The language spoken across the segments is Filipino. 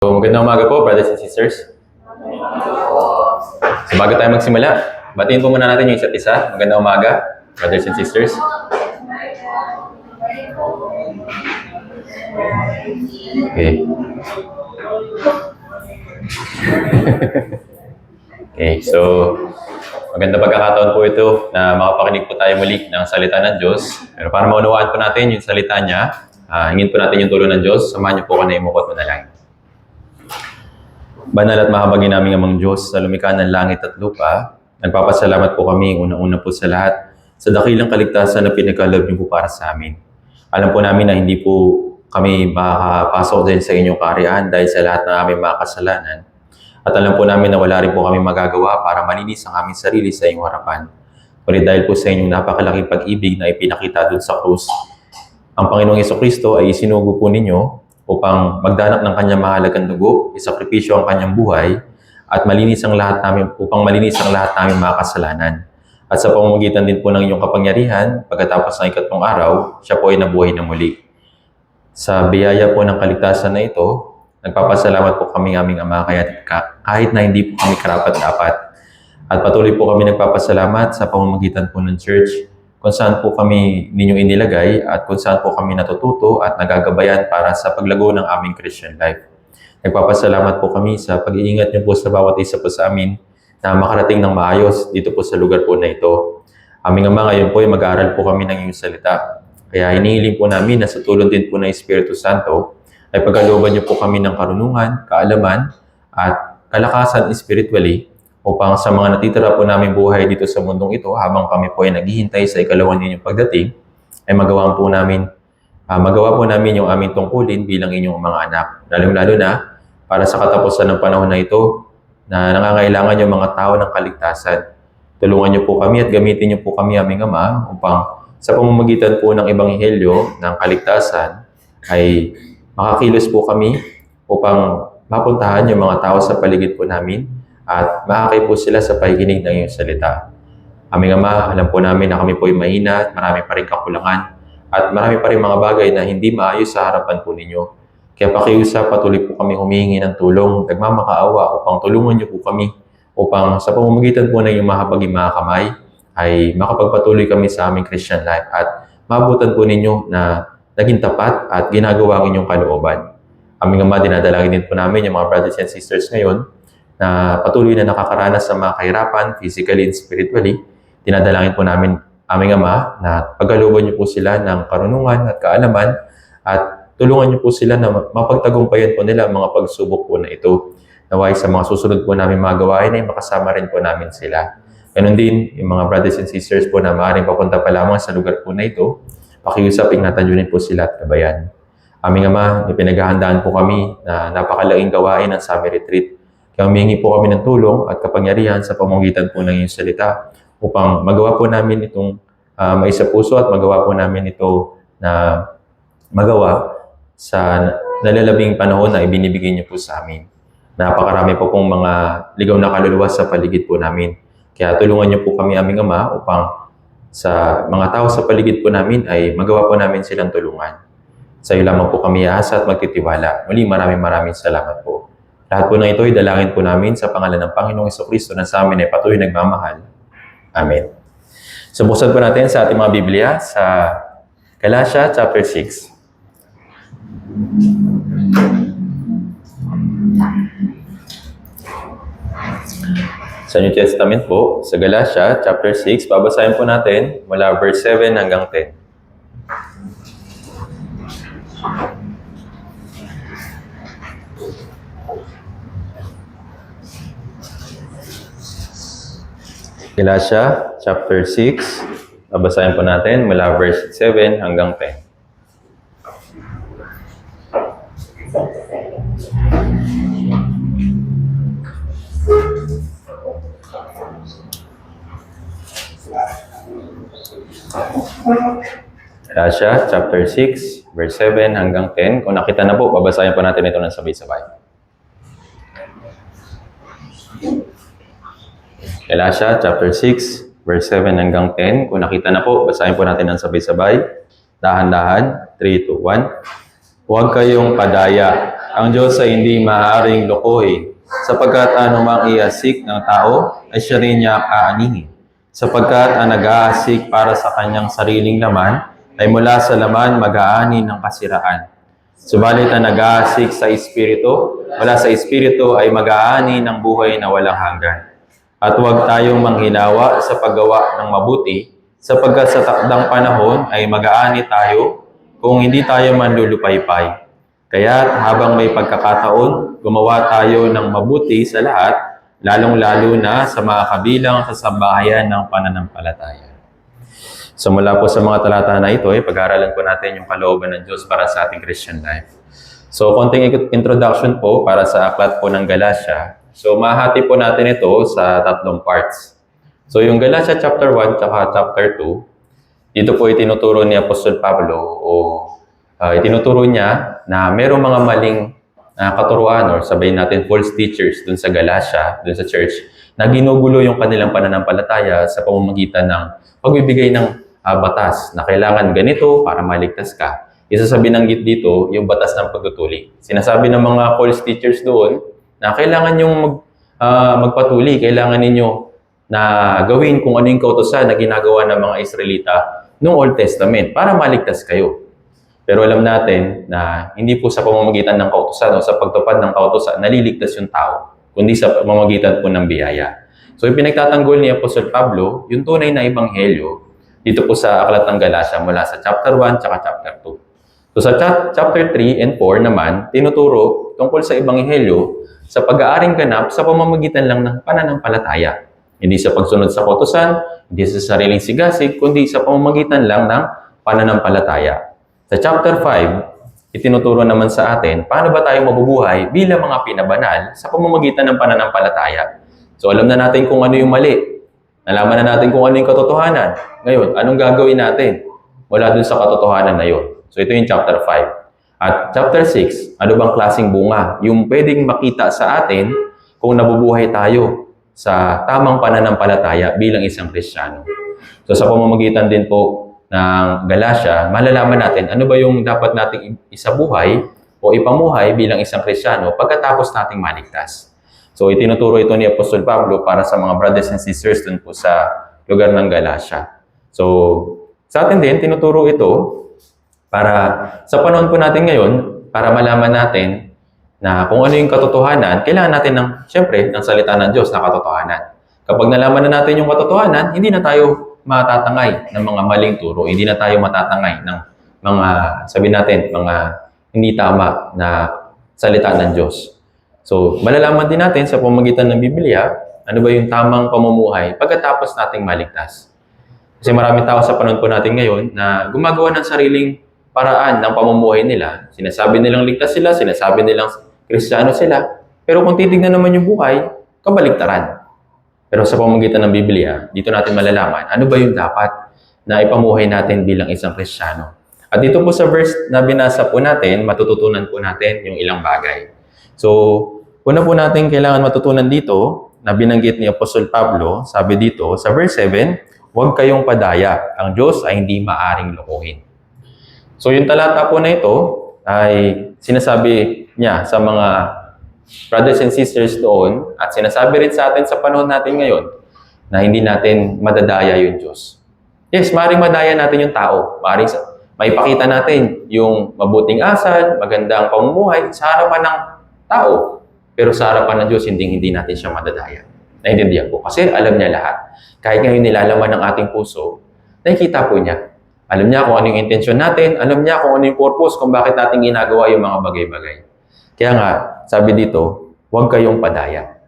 So, magandang umaga po, brothers and sisters. So, bago tayo magsimula, batiin po muna natin yung isa't isa. Magandang umaga, brothers and sisters. Okay. Okay, so maganda pagkakataon po ito na makapakinig po tayo muli ng salita ng Diyos. Pero para maunawaan po natin yung salita niya, hingin po natin yung tulong ng Diyos. Samahan niyo po ko na imukot mo na lang. Banal at mahabagin naming Amang Diyos sa lumikha ng langit at lupa, nagpapasalamat po kami unang-una po sa lahat sa dakilang kaligtasan na pinagkaloob niyo po para sa amin. Alam po namin na hindi po kami makakapasok din sa inyong kaharian dahil sa lahat ng aming mga kasalanan. At alam po namin na wala rin po kami magagawa para malinis ang aming sarili sa inyong harapan. Ngunit dahil po sa inyong napakalaking pag-ibig na ipinakita doon sa krus, ang Panginoong Jesucristo ay isinugo po ninyo upang magdanap ng kanyang mahalagang dugo, isakripisyo ang kanyang buhay, at malinis ang lahat namin, upang malinis ang lahat namin mga kasalanan. At sa pamamagitan din po ng inyong kapangyarihan, pagkatapos ng ikatlong araw, siya po ay nabuhay na muli. Sa biyaya po ng kaligtasan na ito, nagpapasalamat po kami aming Ama kahit na hindi po kami karapat-dapat. At patuloy po kami nagpapasalamat sa pamamagitan po ng church, kung saan po kami ninyong inilagay at kung saan po kami natututo at nagagabayan para sa paglago ng aming Christian life. Nagpapasalamat po kami sa pag-iingat niyo po sa bawat isa po sa amin na makarating ng maayos dito po sa lugar po na ito. Aming Ama, ngayon po ay mag-aaral po kami ng iyong salita. Kaya hinihiling po namin na sa tulong din po ng Espiritu Santo ay pagkalooban niyo po kami ng karunungan, kaalaman at kalakasan spiritually upang sa mga natitira po namin buhay dito sa mundong ito habang kami po ay naghihintay sa ikalawan ninyong pagdating, ay magawa po namin yung aming tungkulin bilang inyong mga anak. Lalo na para sa katapusan ng panahon na ito na nangangailangan yung mga tao ng kaligtasan. Tulungan niyo po kami at gamitin niyo po kami aming Ama upang sa pamamagitan po ng Ebanghelyo ng kaligtasan ay makakilos po kami upang mapuntahan yung mga tao sa paligid po namin at makakay po sila sa pakikinig ng iyong salita. Aming Ama, alam po namin na kami po ay mahina at marami pa rin kakulangan at marami pa rin mga bagay na hindi maayos sa harapan po ninyo. Kaya pakiusap, patuloy po kami humihingi ng tulong, nagmamakaawa upang tulungan niyo po kami upang sa pamamagitan po ng iyong mahabaging mga kamay ay makapagpatuloy kami sa aming Christian life at maabutan po ninyo na naging tapat at ginagawa ang inyong kalooban. Aming Ama, dinadalangin din po namin yung mga brothers and sisters ngayon na patuloy na nakakaranas sa mga kahirapan, physically and spiritually. Dinadalangin po namin, aming Ama, na pagkalooban niyo po sila ng karunungan at kaalaman at tulungan niyo po sila na mapagtagumpayan po nila ang mga pagsubok po na ito. Naway sa mga susunod po namin mga gawain ay makasama rin po namin sila. Ganon din, yung mga brothers and sisters po na maaaring papunta pa lamang sa lugar po na ito, pakiusap, ingatan niyo rin po sila at kabayan. Aming Ama, ipinaghahandaan po kami na napakalaking gawain ng Summer Retreat. Kaya humingi po kami ng tulong at kapangyarihan sa pamamagitan po ng iyong salita upang magawa po namin itong maisa puso at magawa po namin ito na magawa sa nalalabing panahon na ibinibigay niyo po sa amin. Napakarami po pong mga ligaw na kaluluwa sa paligid po namin. Kaya tulungan niyo po kami, aming Ama, upang sa mga tao sa paligid po namin ay magawa po namin silang tulungan. Sa iyo lamang po kami aasa at magtitiwala. Muli, maraming salamat po. Lahat po ng ito ay dalangin po namin sa pangalan ng Panginoong Jesucristo na sa amin ay patuloy nagmamahal. Amen. So buksan po natin sa ating mga Biblia sa Galatia chapter 6. Sa New Testament po, sa Galatia chapter 6, babasahin po natin mula verse 7 hanggang 10. Galatia chapter 6, babasahin po natin mula verse 7 hanggang 10. Galatia chapter 6, verse 7 hanggang 10. Kung nakita na po, babasahin po natin ito ng sabay-sabay. Galatia chapter 6, verse 7 hanggang 10. Kung nakita na po, basahin po natin ng sabay-sabay. Dahan-dahan. 3, 2, 1. Huwag kayong padaya Ang Diyos ay hindi maaaring lokohin, sapagkat anumang iasik ng tao ay siya rin niya aanihin. Sapagkat ang nag-aasik para sa kanyang sariling laman ay mula sa laman mag-aani ng kasiraan. Subalit ang nag-aasik sa Espiritu, mula sa Espiritu ay mag-aani ng buhay na walang hanggan. At huwag tayong manghinawa sa paggawa ng mabuti, sapagkat sa takdang panahon ay mag-aani tayo kung hindi tayo manlulupaypay. Kaya habang may pagkakataon, gumawa tayo ng mabuti sa lahat, lalong-lalo na sa mga kabilang sa sambahayan ng pananampalataya. So mula po sa mga talata na ito, pag-aaralan po natin yung kalooban ng Diyos para sa ating Christian life. So konting introduction po para sa aklat po ng Galatia. So mahati po natin ito sa tatlong parts. So yung Galatia chapter 1 at chapter 2, dito po itinuturo ni Apostol Pablo itinuturo niya na mayroong mga maling katuruan or sabihin natin false teachers dun sa Galatia, dun sa church, na ginugulo yung kanilang pananampalataya sa pamamagitan ng pagbibigay ng batas na kailangan ganito para maligtas ka. Isa sa binanggit dito, yung batas ng pagtutuli. Sinasabi ng mga false teachers doon na kailangan yung magpatuli, kailangan ninyo na gawin kung ano yung kautusan na ginagawa ng mga Israelita noong Old Testament para maligtas kayo. Pero alam natin na hindi po sa pamamagitan ng kautusan o sa pagtupad ng kautusan naliligtas yung tao, kundi sa pamamagitan po ng biyaya. So ipinagtatanggol ni Apostol Pablo yung tunay na ebanghelyo dito po sa aklat ng Galatia mula sa chapter 1 at chapter 2. So sa chapter 3 and 4 naman, tinuturo tungkol sa ebanghelyo sa pag-aaring ganap sa pamamagitan lang ng pananampalataya. Hindi sa pagsunod sa kautusan, hindi sa sariling sigasig, kundi sa pamamagitan lang ng pananampalataya. Sa chapter 5, itinuturo naman sa atin paano ba tayo mabubuhay bilang mga pinabanal sa pamamagitan ng pananampalataya. So alam na natin kung ano yung mali. Nalaman na natin kung ano yung katotohanan. Ngayon, anong gagawin natin mula dun sa katotohanan na yun? So ito yung chapter 5. At chapter 6, ano bang klaseng bunga? Yung pwedeng makita sa atin kung nabubuhay tayo sa tamang pananampalataya bilang isang Kristiyano. So sa pamamagitan din po ng Galatia, malalaman natin ano ba yung dapat nating isabuhay o ipamuhay bilang isang Kristiyano pagkatapos nating maligtas. So itinuturo ito ni Apostol Pablo para sa mga brothers and sisters dun po sa lugar ng Galatia. So sa atin din, tinuturo ito para sa panahon po natin ngayon, para malaman natin na kung ano yung katotohanan, kailangan natin siyempre, ng salita ng Diyos na katotohanan. Kapag nalaman na natin yung katotohanan, hindi na tayo matatangay ng mga maling turo. Hindi na tayo matatangay ng mga, sabihin natin, mga hindi tama na salita ng Diyos. So, malalaman din natin sa pamamagitan ng Biblia, ano ba yung tamang pamumuhay pagkatapos nating maligtas. Kasi maraming tao sa panahon po natin ngayon na gumagawa ng sariling paraan ng pamumuhay nila. Sinasabi nilang ligtas sila, sinasabi nilang Kristiyano sila, pero kung titignan naman yung buhay, kabaligtaran. Pero sa pamamagitan ng Biblia, dito natin malalaman ano ba yung dapat na ipamuhay natin bilang isang Kristiyano. At dito po sa verse na binasa po natin, matututunan po natin yung ilang bagay. So, una po natin kailangan matutunan dito na binanggit ni Apostol Pablo, sabi dito sa verse 7, huwag kayong padaya, ang Diyos ay hindi maaring lokohin. So, yung talata po na ito ay sinasabi niya sa mga brothers and sisters doon, at sinasabi rin sa atin sa panahon natin ngayon na hindi natin madadaya yung Diyos. Yes, maaaring madaya natin yung tao. Maaaring maipakita natin yung mabuting asal, magandang pamumuhay sa harapan ng tao. Pero sa harapan ng Diyos, hindi natin siya madadaya. Naintindihan po. Kasi alam niya lahat. Kahit ngayon nilalaman ng ating puso, nakikita po niya. Alam niya kung ano yung intensyon natin, alam niya kung ano yung purpose, kung bakit natin ginagawa yung mga bagay-bagay. Kaya nga, sabi dito, huwag kayong padaya.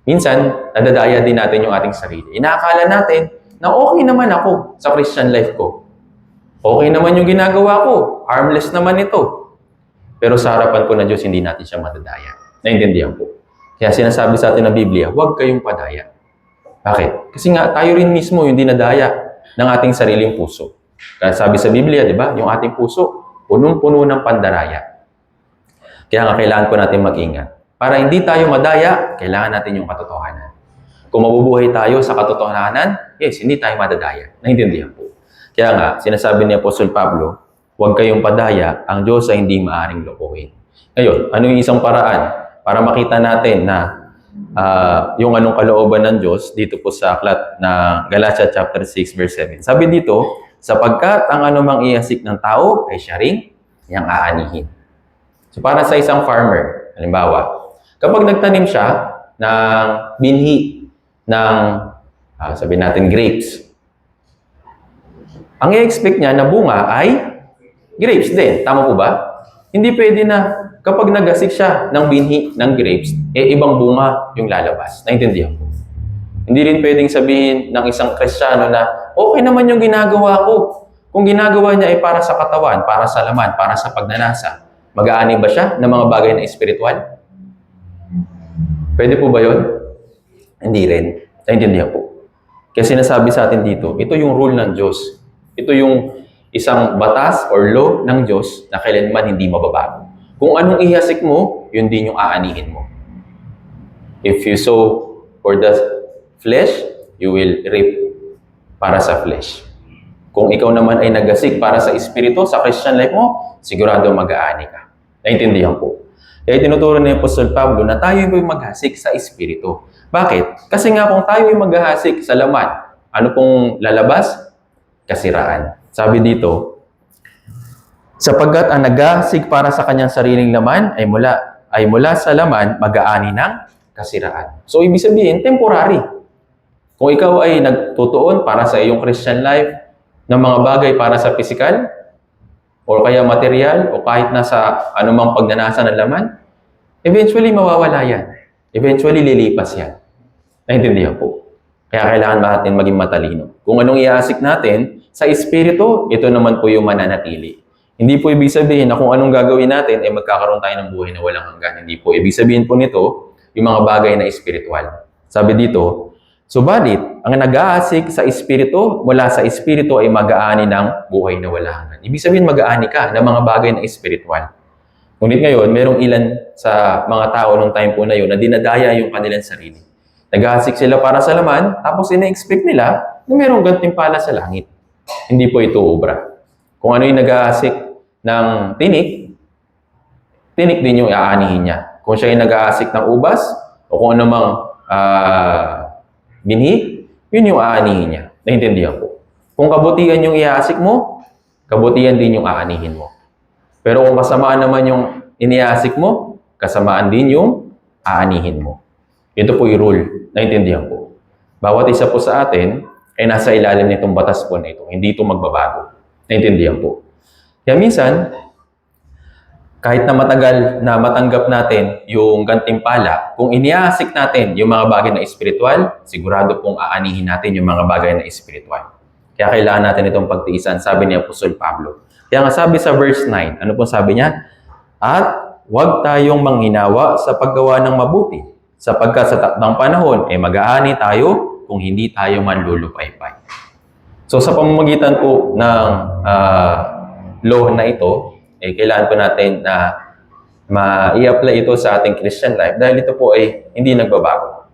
Minsan, nadadaya din natin yung ating sarili. Inaakala natin na okay naman ako sa Christian life ko. Okay naman yung ginagawa ko. Harmless naman ito. Pero sa harapan po ng Diyos, hindi natin siya madadaya. Naintindihan po. Kaya sinasabi sa atin ng Biblia, huwag kayong padaya. Bakit? Kasi nga, tayo rin mismo yung dinadaya ng ating sariling puso. Kaya sabi sa Biblia, di ba, yung ating puso, punong-puno ng pandaraya. Kaya nga kailangan po natin mag-ingat. Para hindi tayo madaya, kailangan natin yung katotohanan. Kung mabubuhay tayo sa katotohanan, yes, hindi tayo madadaya. Naintindihan po. Kaya nga, sinasabi ni Apostol Pablo, huwag kayong padaya, ang Diyos ay hindi maaring lokohin. Ngayon, ano yung isang paraan para makita natin na yung anong kalooban ng Diyos dito po sa aklat na Galatia chapter 6 verse 7. Sabi dito, sapagkat ang anumang ihasik ng tao ay siya ring niyang aanihin. So para sa isang farmer, halimbawa, kapag nagtanim siya ng binhi ng sabihin natin grapes, ang i-expect niya na bunga ay grapes din. Tama po ba? Hindi pwede na kapag nagasik siya ng binhi ng grapes, ibang bunga yung lalabas. Naintindihan ko. Hindi rin pwedeng sabihin ng isang Kristiyano na okay naman yung ginagawa ko. Kung ginagawa niya ay para sa katawan, para sa laman, para sa pagnanasa, mag-aani ba siya ng mga bagay na espiritual? Pwede po ba yun? Hindi rin. Naintindihan po. Kaya sinasabi sa atin dito, ito yung rule ng Diyos. Ito yung isang batas or law ng Diyos na kailanman hindi mababago. Kung anong ihasik mo, yun din yung aanihin mo. If you sow for the flesh, you will reap para sa flesh. Kung ikaw naman ay nagasik para sa espiritu, sa Christian life mo, sigurado mag-aani ka. Naintindihan po. Kaya tinuturo ni Apostol Pablo na tayo ay maghasik sa espiritu. Bakit? Kasi nga kung tayo ay maghasik sa laman, ano pong lalabas? Kasiraan. Sabi dito, sapagkat ang naghahasik para sa kanyang sariling laman ay mula sa laman mag-aani ng kasiraan. So, ibig sabihin, temporary. Kung ikaw ay nagtutuon para sa iyong Christian life ng mga bagay para sa physical, o kaya material, o kahit nasa anumang pagnanasa ng laman, eventually mawawala yan. Eventually lilipas yan. Naintindihan po. Kaya kailangan natin maging matalino. Kung anong iasik natin sa espiritu, ito naman po yung mananatili. Hindi po ibig sabihin na kung anong gagawin natin, magkakaroon tayo ng buhay na walang hanggan. Hindi po. Ibig sabihin po nito, yung mga bagay na espiritual. Sabi dito, subalit, ang nag-aasik sa espiritu, mula sa espiritu ay mag-aani ng buhay na walang hanggan. Ibig sabihin, mag-aani ka ng mga bagay na espiritual. Ngunit ngayon, merong ilan sa mga tao nung time po na yun na dinadaya yung kanilang sarili. Nag-aasik sila para sa laman, tapos ina-expect nila na merong gantimpala sa langit. Hindi po ito obra. Kung ano yung nag-aasik ng tinik, tinik din yung aanihin niya. Kung siya yung nag-aasik ng ubas, o kung ano mang binhi, yun yung aanihin niya. Naintindihan ko. Kung kabutihan yung iaasik mo, kabutihan din yung aanihin mo. Pero kung kasamaan naman yung iniasik mo, kasamaan din yung aanihin mo. Ito po yung rule. Naintindihan ko. Bawat isa po sa atin ay nasa ilalim nitong batas po na ito. Hindi ito magbabago. Naintindihan po. Kaya minsan, kahit na matagal na matanggap natin yung gantimpala, kung iniasik natin yung mga bagay na espiritual, sigurado pong aanihin natin yung mga bagay na espiritual. Kaya kailangan natin itong pagtiisan, sabi ni Apostol Pablo. Kaya nga sabi sa verse 9, ano pong sabi niya? At huwag tayong manghinawa sa paggawa ng mabuti, sapagkat sa takdang panahon, mag-aani tayo kung hindi tayo manlulupaypay. So sa pamamagitan po ng law na ito, kailangan po natin na ma-i-apply ito sa ating Christian life dahil ito po ay hindi nagbabago.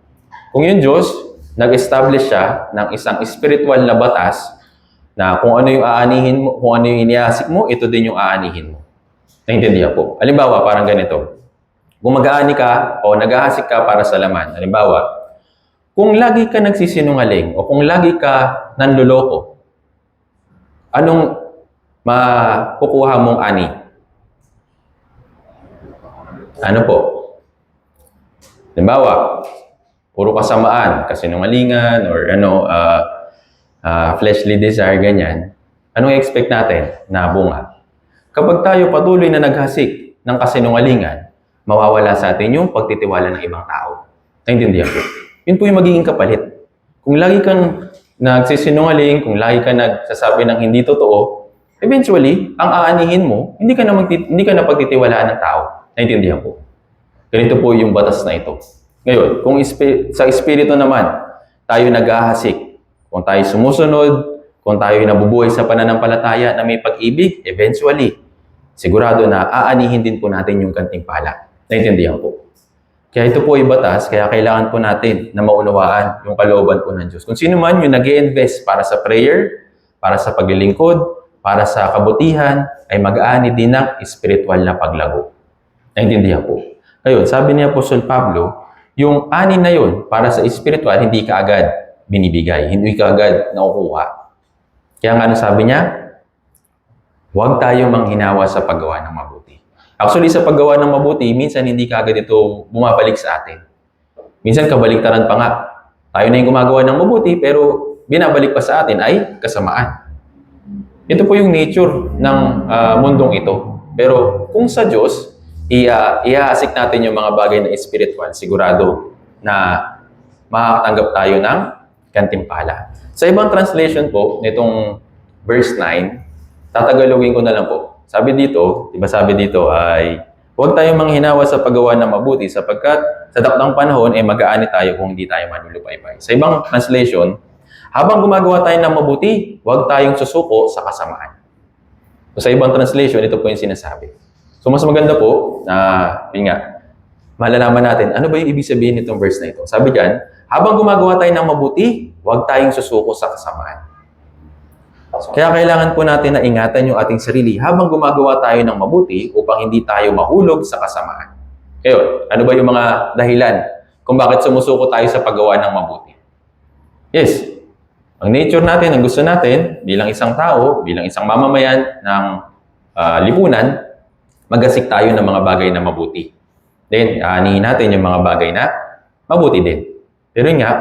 Kung yung Diyos, nag-establish siya ng isang spiritual na batas na kung ano yung aanihin mo, kung ano yung iniasik mo, ito din yung aanihin mo. Naintindihan po. Halimbawa, parang ganito. Kung mag-aani ka o nag-ahasik ka para sa laman, halimbawa, kung lagi ka nagsisinungaling o kung lagi ka nanluloko, anong makukuha mong ani? Ano po? Halimbawa, puro kasamaan, kasinungalingan, or fleshly desire, ganyan. Anong expect natin na bunga? Kapag tayo patuloy na naghasik ng kasinungalingan, mawawala sa atin yung pagtitiwala ng ibang tao. Naintindihan po? Yun po yung magiging kapalit. Kung lagi kang nagsisinungaling, kung lagi ka nagsasabi ng hindi totoo, eventually, ang aanihin mo, hindi ka na pagtitiwalaan ng tao. Naintindihan po? Ganito po yung batas na ito. Ngayon, kung sa espiritu naman, tayo naghahasik, kung tayo sumusunod, kung tayo nabubuhay sa pananampalataya na may pag-ibig, eventually, sigurado na aanihin din po natin yung gantimpala. Naintindihan po? Kaya ito po ay batas, kaya kailangan po natin na maunawaan yung kalooban po ng Diyos. Kung sino man yung nag-i-invest para sa prayer, para sa paglilingkod, para sa kabutihan, ay mag-aani din ng spiritual na paglago. Naintindihan po. Ngayon, sabi ni Apostol Pablo, yung ani na yun, para sa spiritual, hindi ka agad binibigay, hindi ka agad nakukuha. Kaya nga ano sabi niya, huwag tayo manghinawa sa paggawa ng mabuti. Actually, sa paggawa ng mabuti, minsan hindi ka agad ito bumabalik sa atin. Minsan kabaliktaran pa nga. Tayo na yung gumagawa ng mabuti, pero binabalik pa sa atin ay kasamaan. Ito po yung nature ng mundong ito. Pero kung sa Diyos, i-aasik natin yung mga bagay na spiritual, sigurado na makakatanggap tayo ng gantimpala. Sa ibang translation po, nitong verse 9, tatagalogin ko na lang po. Sabi dito, diba sabi dito ay, huwag tayong manghinawa sa paggawa ng mabuti sapagkat sa takdang panahon ay mag-aani tayo kung hindi tayo manlulupaypay. Sa ibang translation, habang gumagawa tayo ng mabuti, huwag tayong susuko sa kasamaan. So, sa ibang translation, ito po yung sinasabi. So, mas maganda po na, yun nga, malalaman natin, ano ba yung ibig sabihin nitong verse na ito? Sabi dyan, habang gumagawa tayo ng mabuti, huwag tayong susuko sa kasamaan. Kaya kailangan po natin na ingatan yung ating sarili habang gumagawa tayo ng mabuti upang hindi tayo mahulog sa kasamaan. Ngayon, ano ba yung mga dahilan kung bakit sumusuko tayo sa paggawa ng mabuti? Yes, ang nature natin, ang gusto natin, bilang isang tao, bilang isang mamamayan ng lipunan, magasik tayo ng mga bagay na mabuti. Then, aanihin natin yung mga bagay na mabuti din. Pero nga,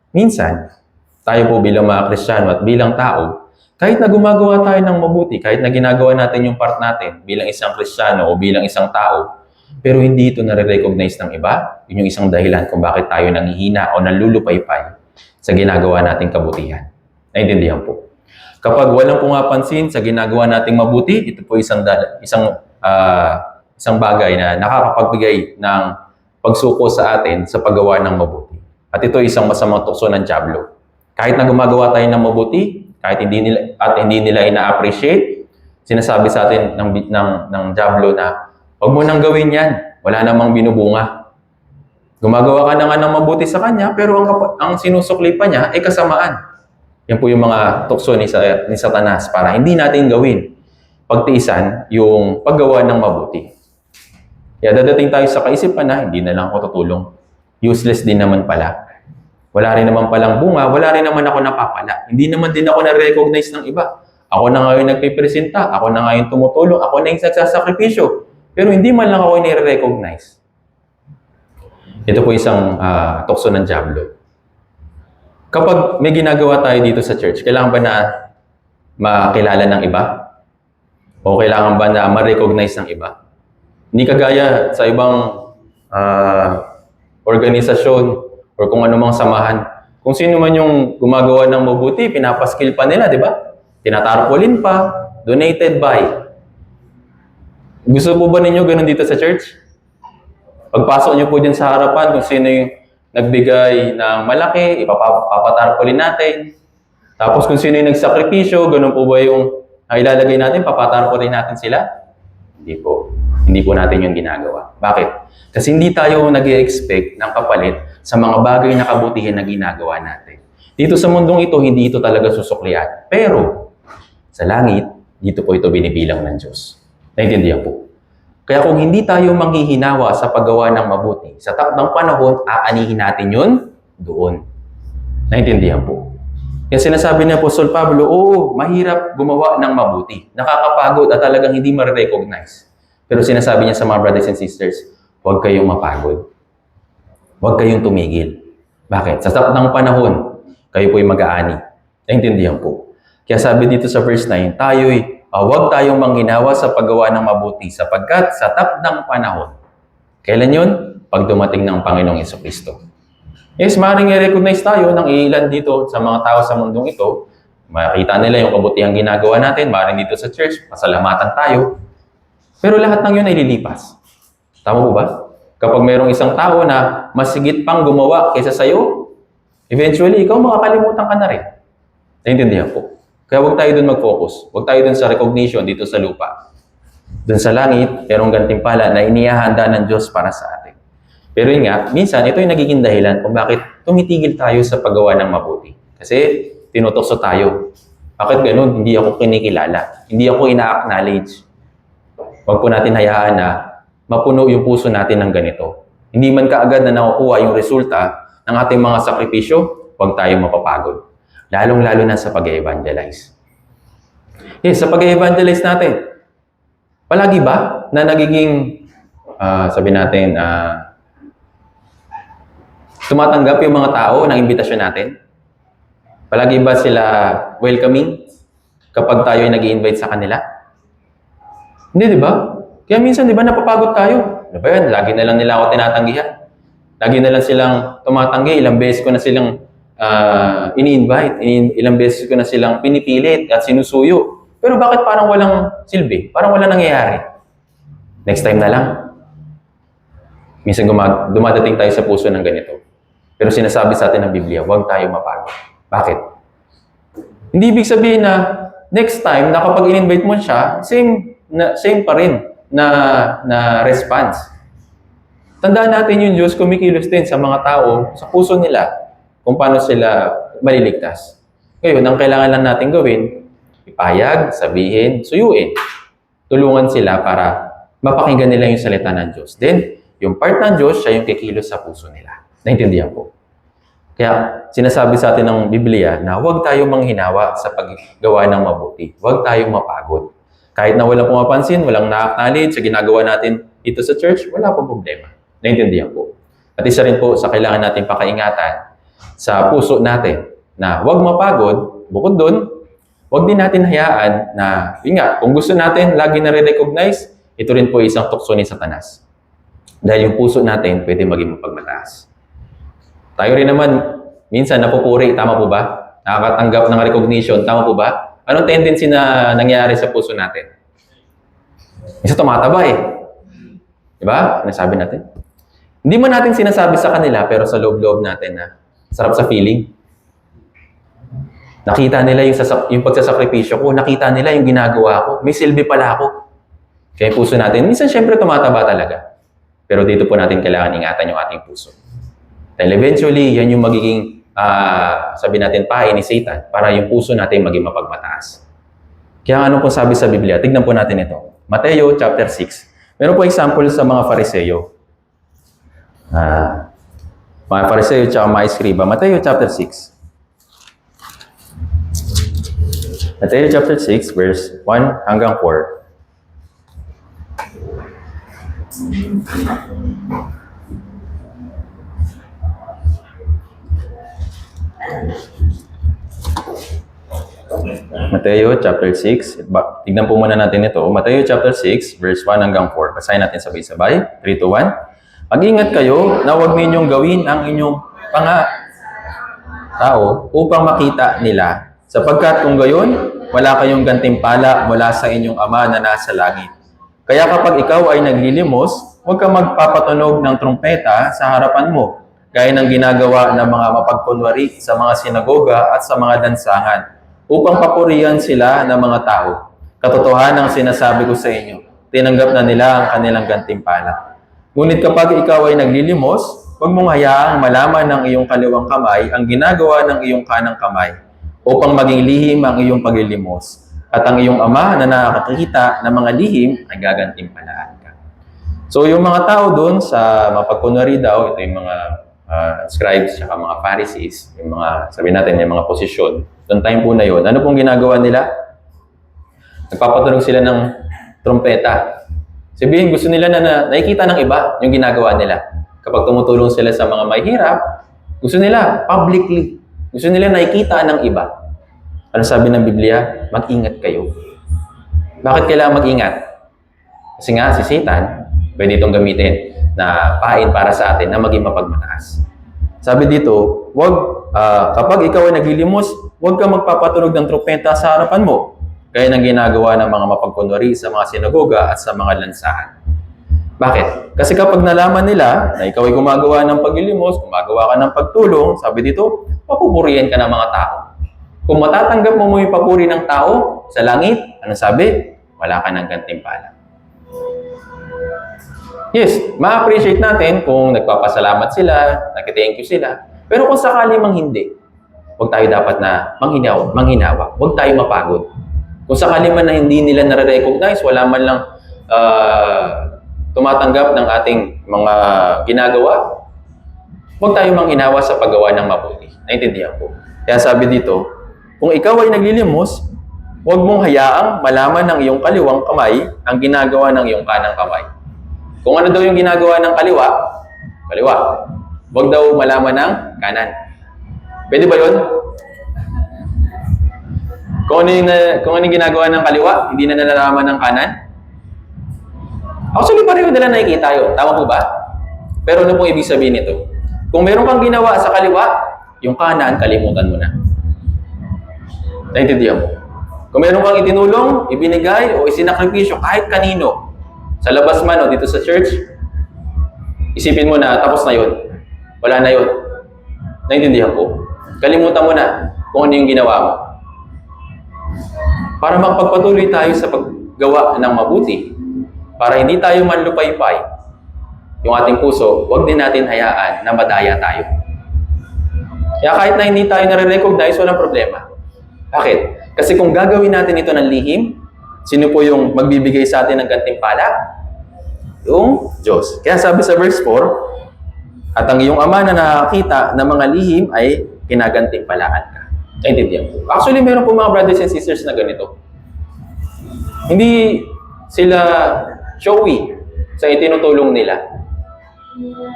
minsan, tayo po bilang mga Kristiyano at bilang tao, kahit na gumagawa tayo ng mabuti, kahit na ginagawa natin yung part natin bilang isang Kristiyano o bilang isang tao, pero hindi ito nare-recognize ng iba, yun yung isang dahilan kung bakit tayo nanghihina o nanlulupaypay sa ginagawa nating kabutihan. Naintindihan po. Kapag walang pumapansin sa ginagawa nating mabuti, ito po isang bagay na nakakapagbigay ng pagsuko sa atin sa paggawa ng mabuti. At ito isang masamang tukso ng dyablo. Kahit na gumagawa tayo ng mabuti, kahit hindi nila ina-appreciate, sinasabi sa atin ng dyablo na huwag mo nang gawin yan, wala namang binubunga. Gumagawa ka na nga ng mabuti sa kanya, pero ang sinusukli pa niya ay kasamaan. Yan po yung mga tukso ni Satanas para hindi natin gawin, pagtiisan yung paggawa ng mabuti. Kaya dadating tayo sa kaisipan na hindi na lang ako tutulong. Useless din naman pala. Wala rin naman palang bunga, wala rin naman ako napapala. Hindi naman din ako na-recognize ng iba. Ako na nga yung nagpipresenta, ako na nga yung tumutulong, ako na yung nagsasakripisyo. Pero hindi man lang ako yung nire-recognize. Ito po isang tukso ng dyablo. Kapag may ginagawa tayo dito sa church, kailangan ba na makilala ng iba? O kailangan ba na ma-recognize ng iba? Hindi kagaya sa ibang organisasyon o kung ano mang samahan. Kung sino man yung gumagawa ng mabuti, pinapaskill pa nila, di ba? Tinatarpolin pa, donated by. Gusto po ba ninyo ganun dito sa church? Pagpasok nyo po dyan sa harapan, kung sino yung nagbigay ng malaki, ipapatarpolin natin. Tapos kung sino yung nagsakripisyo, ganun po ba yung ilalagay natin, papatarpolin natin sila? Hindi po. Hindi po natin yung ginagawa. Bakit? Kasi hindi tayo nag-i-expect ng kapalit sa mga bagay na kabutihan na ginagawa natin. Dito sa mundong ito, hindi ito talaga susuklian. Pero, sa langit, dito po ito binibilang ng Diyos. Naintindihan po. Kaya kung hindi tayo manghihinawa sa paggawa ng mabuti, sa takdang panahon, aanihin natin yun doon. Naintindihan po. Kaya sinasabi ni Apostol Pablo, oo, mahirap gumawa ng mabuti. Nakakapagod at talagang hindi ma-recognize. Pero sinasabi niya sa mga brothers and sisters, huwag kayong mapagod. Huwag kayong tumigil. Bakit? Sa takdang panahon, kayo po'y mag-aani. Naintindihan po. Kaya sabi dito sa verse 9, huwag tayong manghinawa sa paggawa ng mabuti sapagkat sa takdang panahon. Kailan yun? Pag dumating ng Panginoong Jesucristo. Yes, maaaring i-recognize tayo ng ilan dito sa mga tao sa mundong ito. Makita nila yung kabutihang ginagawa natin, maaaring dito sa church, pasalamatan tayo. Pero lahat ng yun ay lilipas. Tama po ba? Kapag mayroong isang tao na mas higit pang gumawa kaysa sa'yo, eventually, ikaw makakalimutan ka na rin. Naintindihan po. Kaya huwag tayo dun mag-focus. Huwag tayo dun sa recognition dito sa lupa. Dun sa langit, mayroong gantimpala na inihahanda ng Diyos para sa atin. Pero yun nga, minsan, ito yung nagiging dahilan kung bakit tumitigil tayo sa paggawa ng mabuti. Kasi tinutokso tayo. Bakit ganun? Hindi ako kinikilala. Hindi ako ina-acknowledge. Huwag po natin hayaan na mapuno yung puso natin ng ganito. Hindi man kaagad na nakukuha yung resulta ng ating mga sakripisyo, huwag tayong mapapagod. Lalong-lalo na sa pag-evangelize. Yes, sa pag-evangelize natin, palagi ba na nagiging, sabi natin, tumatanggap yung mga tao ng imbitasyon natin? Palagi ba sila welcoming kapag tayo ay nag-i-invite sa kanila? Hindi, di ba? Kaya minsan, di ba, napapagod tayo? Ano ba yan? Lagi na lang nila ako tinatanggihan. Lagi na lang silang tumatanggi. Ilang beses ko na silang ini-invite. Ilang beses ko na silang pinipilit at sinusuyo. Pero bakit parang walang silbi? Parang walang nangyayari? Next time na lang. Minsan dumadating tayo sa puso ng ganito. Pero sinasabi sa atin ng Biblia, huwag tayo mapagod. Bakit? Hindi ibig sabihin na next time na kapag in-invite mo siya, same pa rin na response. Tandaan natin yung Diyos kumikilos din sa mga tao, sa puso nila, kung paano sila maliligtas. Ngayon, ang kailangan lang natin gawin, ipayag, sabihin, suyuin. Tulungan sila para mapakinggan nila yung salita ng Diyos. Then, yung part ng Diyos, siya yung kikilos sa puso nila. Naintindihan po. Kaya, sinasabi sa atin ng Biblia na huwag tayong manghinawa sa paggawa ng mabuti. Huwag tayong mapagod. Kahit na walang pumapansin, walang na-acknowledge sa ginagawa natin dito sa church, wala pong problema. Naintindihan po. At isa rin po sa kailangan natin pakaingatan sa puso natin na huwag mapagod. Bukod doon, huwag din natin hayaan na, yun nga, kung gusto natin lagi na re-recognize, ito rin po isang tukso ni Satanas. Dahil yung puso natin pwede maging mapagmataas. Tayo rin naman, minsan napupuri, tama po ba? Nakakatanggap ng recognition, tama po ba? Anong tendency na nangyayari sa puso natin? Minsan tumataba eh. Diba? Sinasabi natin. Hindi mo natin sinasabi sa kanila, pero sa loob-loob natin na sarap sa feeling. Nakita nila yung pagsasakripisyo ko, nakita nila yung ginagawa ko, may silbi pala ako. Kaya yung puso natin, minsan syempre tumataba talaga. Pero dito po natin kailangan ingatan yung ating puso. Dahil eventually, yan yung magiging, sabi natin, pahay ni Satan para yung puso natin maging mapagmataas. Kaya ano po sabi sa Biblia? Tignan po natin ito. Mateo chapter 6. Meron po example sa mga Fariseo. Mga Fariseo at mga Eskriba. Mateo chapter 6. Mateo chapter 6, verse 1 hanggang 4. Mateo chapter 6. Tignan po muna natin ito. Mateo chapter 6, verse 1 hanggang 4. Basahin natin sabay-sabay. 3, 2, 1. Mag-ingat kayo na huwag ninyong gawin ang inyong tao upang makita nila. Sapagkat kung gayon, wala kayong gantimpala mula sa inyong Ama na nasa langit. Kaya kapag ikaw ay naglilimos, huwag kang magpapatunog ng trumpeta sa harapan mo, gaya ng ginagawa ng mga mapagkunwari sa mga sinagoga at sa mga dansangan, upang papurihan sila ng mga tao. Katotohanan ang sinasabi ko sa inyo, tinanggap na nila ang kanilang gantimpala. Ngunit kapag ikaw ay naglilimos, huwag mong hayaang malaman ng iyong kaliwang kamay ang ginagawa ng iyong kanang kamay, upang maging lihim ang iyong paglilimos. At ang iyong Ama na nakakakita ng mga lihim ay gagantimpalaan ka. So yung mga tao doon sa mapagkunwari daw, ito yung mga scribes at mga Pharisees, yung mga, sabi natin, yung mga posisyon. Doon time po na yun. Ano pong ginagawa nila? Nagpapatunog sila ng trumpeta. Sabihin, gusto nila na nakikita ng iba yung ginagawa nila. Kapag tumutulong sila sa mga mahihirap, gusto nila publicly. Gusto nila nakikita ng iba. Ano sabi ng Biblia? Mag-ingat kayo. Bakit kailangan mag-ingat? Kasi nga, si Satan, pwede itong gamitin na pain para sa atin na maging mapagmataas. Sabi dito, kapag ikaw ay naglilimos, huwag kang magpapatunog ng trumpeta sa harapan mo, gaya ng ginagawa ng mga mapagkunwari sa mga sinagoga at sa mga lansahan. Bakit? Kasi kapag nalaman nila na ikaw ay gumagawa ng paglilimos, gumagawa ka ng pagtulong, sabi dito, papupurihan ka ng mga tao. Kung matatanggap mo yung papuri ng tao sa langit, ano sabi? Wala ka ng gantimpala. Yes, ma-appreciate natin kung nagpapasalamat sila, nag-thank you sila. Pero kung sakali mang hindi, huwag tayo dapat na manghinawa. Huwag tayo mapagod. Kung sakali man na hindi nila nare-recognize, wala man lang tumatanggap ng ating mga ginagawa, huwag tayong manghinawa sa paggawa ng mabuti. Naintindihan po. Kaya sabi dito, kung ikaw ay naglilimos, huwag mong hayaang malaman ng iyong kaliwang kamay ang ginagawa ng iyong kanang kamay. Kung ano daw yung ginagawa ng kaliwa, kaliwa. Huwag daw malaman ng kanan. Pwede ba yun? Kung ano yung ginagawa ng kaliwa, hindi na nalalaman ng kanan? Actually, pareho nila nakikita yun. Tama po ba? Pero ano pong ibig sabihin nito? Kung meron kang ginawa sa kaliwa, yung kanan, kalimutan mo na. Naintindihan mo? Kung meron kang itinulong, ibinigay, o isinakripisyo kahit kanino, sa labas man o dito sa church, isipin mo na, tapos na yun. Wala na yun. Naintindihan po? Kalimutan mo na kung ano yung ginawa mo. Para magpagpatuloy tayo sa paggawa ng mabuti, para hindi tayo manlupaypay yung ating puso, huwag din natin hayaan na madaya tayo. Kaya kahit na hindi tayo nare-recognize, walang problema. Bakit? Kasi kung gagawin natin ito ng lihim, sino po yung magbibigay sa atin ng gantimpala? Yung Diyos. Kaya sabi sa verse 4, at ang iyong ama na nakakita ng mga lihim ay kinagantimpalaan ka. Naintindihan po. Actually, meron po mga brothers and sisters na ganito. Hindi sila showy sa itinutulong nila.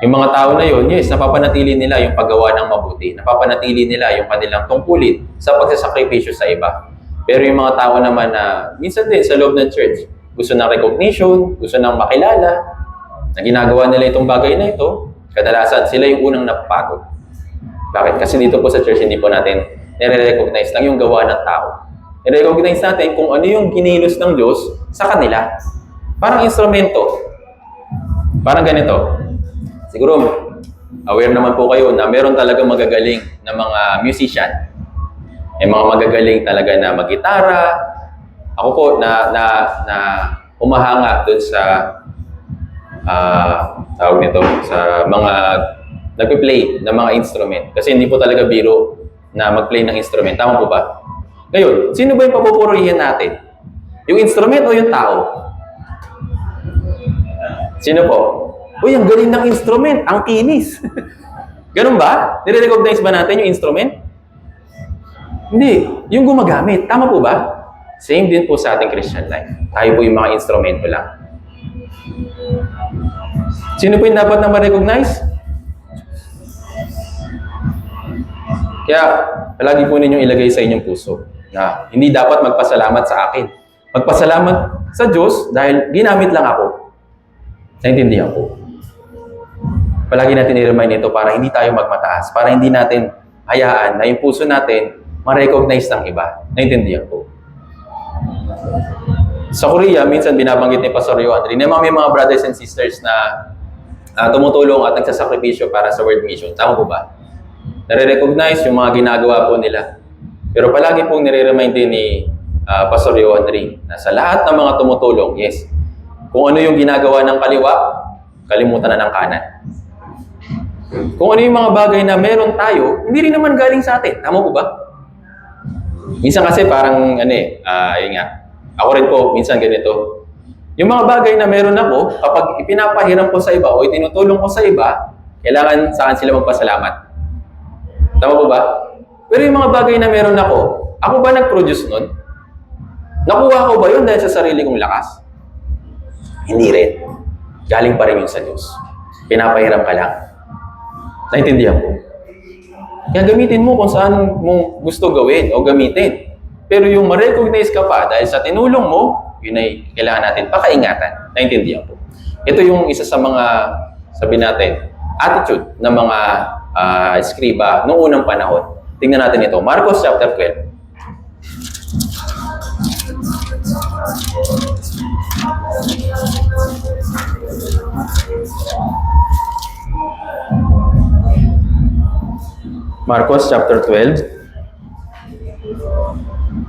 Yung mga tao na yun, yes, napapanatili nila yung paggawa ng mabuti. Napapanatili nila yung kanilang tungkulin sa pagsasakripisyo sa iba. Pero yung mga tao naman na minsan din sa loob ng church, gusto ng recognition, gusto ng makilala, na ginagawa nila itong bagay na ito, kadalasan sila yung unang napapagod. Bakit? Kasi dito po sa church, hindi po natin nire-recognize lang yung gawa ng tao. I-recognize natin kung ano yung ginilos ng Diyos sa kanila. Parang instrumento. Parang ganito. Siguro, aware naman po kayo na meron talaga magagaling na mga musician. May mga magagaling talaga na mag-gitara. Ako po, na humahanga doon sa tawag nito, sa mga nagpe-play ng mga instrument. Kasi hindi po talaga biro na mag-play ng instrument. Tama po ba? Ngayon, sino ba yung papupurihin natin? Yung instrument o yung tao? Sino po? Uy, ang galing ng instrument. Ang kinis. Ganun ba? Nire-recognize ba natin yung instrument? Hindi. Yung gumagamit. Tama po ba? Same din po sa ating Christian life. Tayo po yung mga instrumento lang. Sino po yung dapat na ma-recognize? Kaya, palagi po ninyong ilagay sa inyong puso na hindi dapat magpasalamat sa akin. Magpasalamat sa Diyos dahil ginamit lang ako. Naintindihan po. Palagi natin i-remind ito para hindi tayo magmataas, para hindi natin hayaan na yung puso natin ma-recognize ng iba. Naintindihan po. Sa Korea, minsan binabanggit ni Pastor Rio Andre na may mga brothers and sisters na tumutulong at nagsasakripisyo para sa world mission. Tama po ba? Nare-recognize yung mga ginagawa po nila. Pero palagi pong nire-remind din ni Pastor Rio Andre na sa lahat ng mga tumutulong, yes, kung ano yung ginagawa ng kaliwa, kalimutan na ng kanan. Kung ano yung mga bagay na meron tayo, hindi rin naman galing sa atin. Tama po ba? Minsan kasi parang, ayun nga, ako rin po, minsan ganito. Yung mga bagay na meron ako, kapag ipinapahiram ko sa iba o itinutulong ko sa iba, kailangan saan sila magpasalamat. Tama po ba? Pero yung mga bagay na meron ako ba nag-produce nun? Nakuha ko ba yun dahil sa sarili kong lakas? Hindi rin. Galing pa rin yun sa Diyos. Pinapahiram ka lang. Naintindihan ko. Kaya gamitin mo kung saan mo gusto gawin o gamitin. Pero yung ma-recognize ka pa dahil sa tinulong mo, yun ay kailangan natin pakaingatan. Naintindihan po. Ito yung isa sa mga, sabi natin, attitude ng mga eskriba noong unang panahon. Tingnan natin ito. Marcos chapter 12. Marcos chapter 12.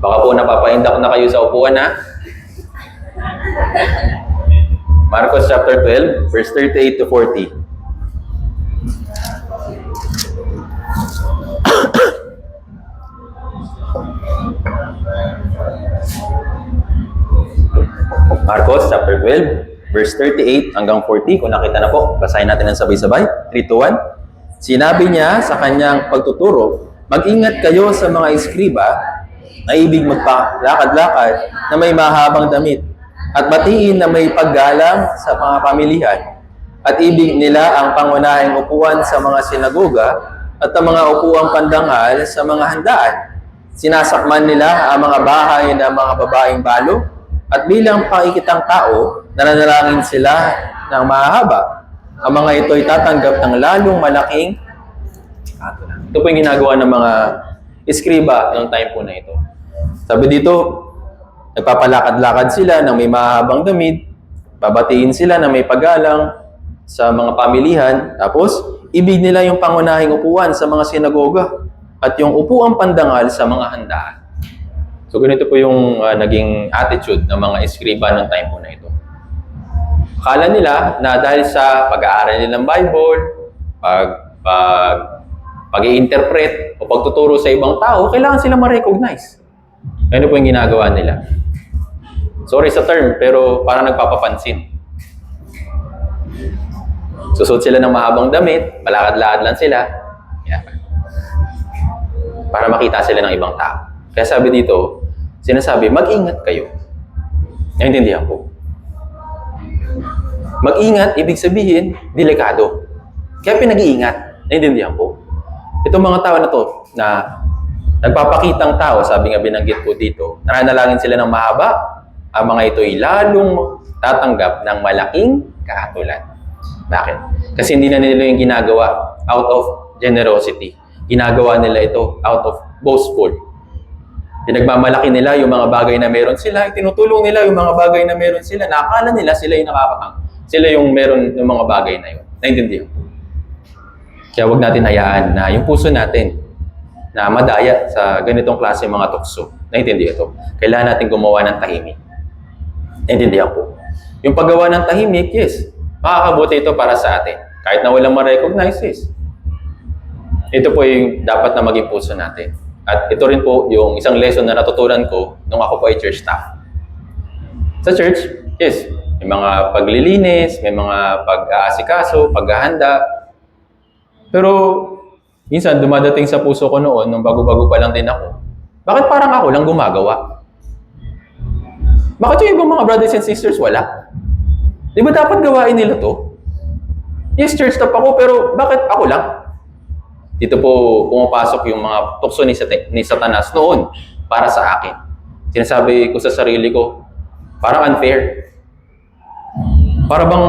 Baka po napapaindak na kayo sa upuan, ha? Marcos chapter 12, verse 38 to 40. Marcos chapter 12, verse 38 hanggang 40. Kung nakita na po, basahin natin ng sabay-sabay. 3, 2, 1. Sinabi niya sa kanyang pagtuturo, mag-ingat kayo sa mga eskriba na ibig magpalakad-lakad na may mahabang damit at batiin na may paggalang sa mga pamilihan at ibig nila ang pangunahing upuan sa mga sinagoga at ang mga upuang pandangal sa mga handaan. Sinasakman nila ang mga bahay ng mga babaeng balo at bilang pakikitang tao, nananalangin sila ng mahahaba. Ang mga ito ay tatanggap ng lalong malaking katulan. Ito po yung ginagawa ng mga eskriba noong time po na ito. Sabi dito, nagpapalakad-lakad sila ng may mahabang damit, babatiin sila na may paggalang sa mga pamilihan, tapos ibig nila yung pangunahing upuan sa mga sinagoga at yung upuang pandangal sa mga handaan. So ganito po yung naging attitude ng mga eskriba ng time po na ito. Akala nila na dahil sa pag-aaral nila ng Bible, pag-i-interpret o pagtuturo sa ibang tao, kailangan sila ma-recognize. Ano po yung ginagawa nila? Sorry sa term, pero parang nagpapapansin. Susuot sila ng mahabang damit, malakad-lakad lang sila. Yan. Para makita sila ng ibang tao. Kaya sabi dito, sinasabi, mag-ingat kayo. Naintindihan po. Mag-ingat, ibig sabihin, delikado. Kaya pinag-iingat. Naintindihan po. Itong mga tao na to, na nagpapakitang tao, sabi nga binanggit po dito, nananalangin sila ng mahaba, ang mga ito ay lalong tatanggap ng malaking kahatulan. Bakit? Kasi hindi na nila yung ginagawa out of generosity. Ginagawa nila ito out of boastful. Pinagmamalaki nila yung mga bagay na meron sila, tinutulong nila yung mga bagay na meron sila, nakakala nila sila yung nakakatang. Sila yung meron ng mga bagay na yun. Naintindihan po. Kaya huwag natin hayaan na yung puso natin na madaya sa ganitong klase mga tukso. Naintindihan ito. Kailangan natin gumawa ng tahimik. Naintindihan po. Yung paggawa ng tahimik, yes, makakabuti ito para sa atin. Kahit na walang ma-recognize, yes. Ito po yung dapat na maging puso natin. At ito rin po yung isang lesson na natutunan ko nung ako po ay church staff. Sa church, yes, may mga paglilinis, may mga pag-aasikaso, paghahanda. Pero minsan dumadating sa puso ko noon, nung bago-bago pa lang din ako, bakit parang ako lang gumagawa? Bakit yung ibang mga brothers and sisters wala? Di ba dapat gawain nila to? Yes, church staff ako, pero bakit ako lang? Dito po pumapasok yung mga tukso ni Satanas noon para sa akin. Sinasabi ko sa sarili ko, parang unfair. Para bang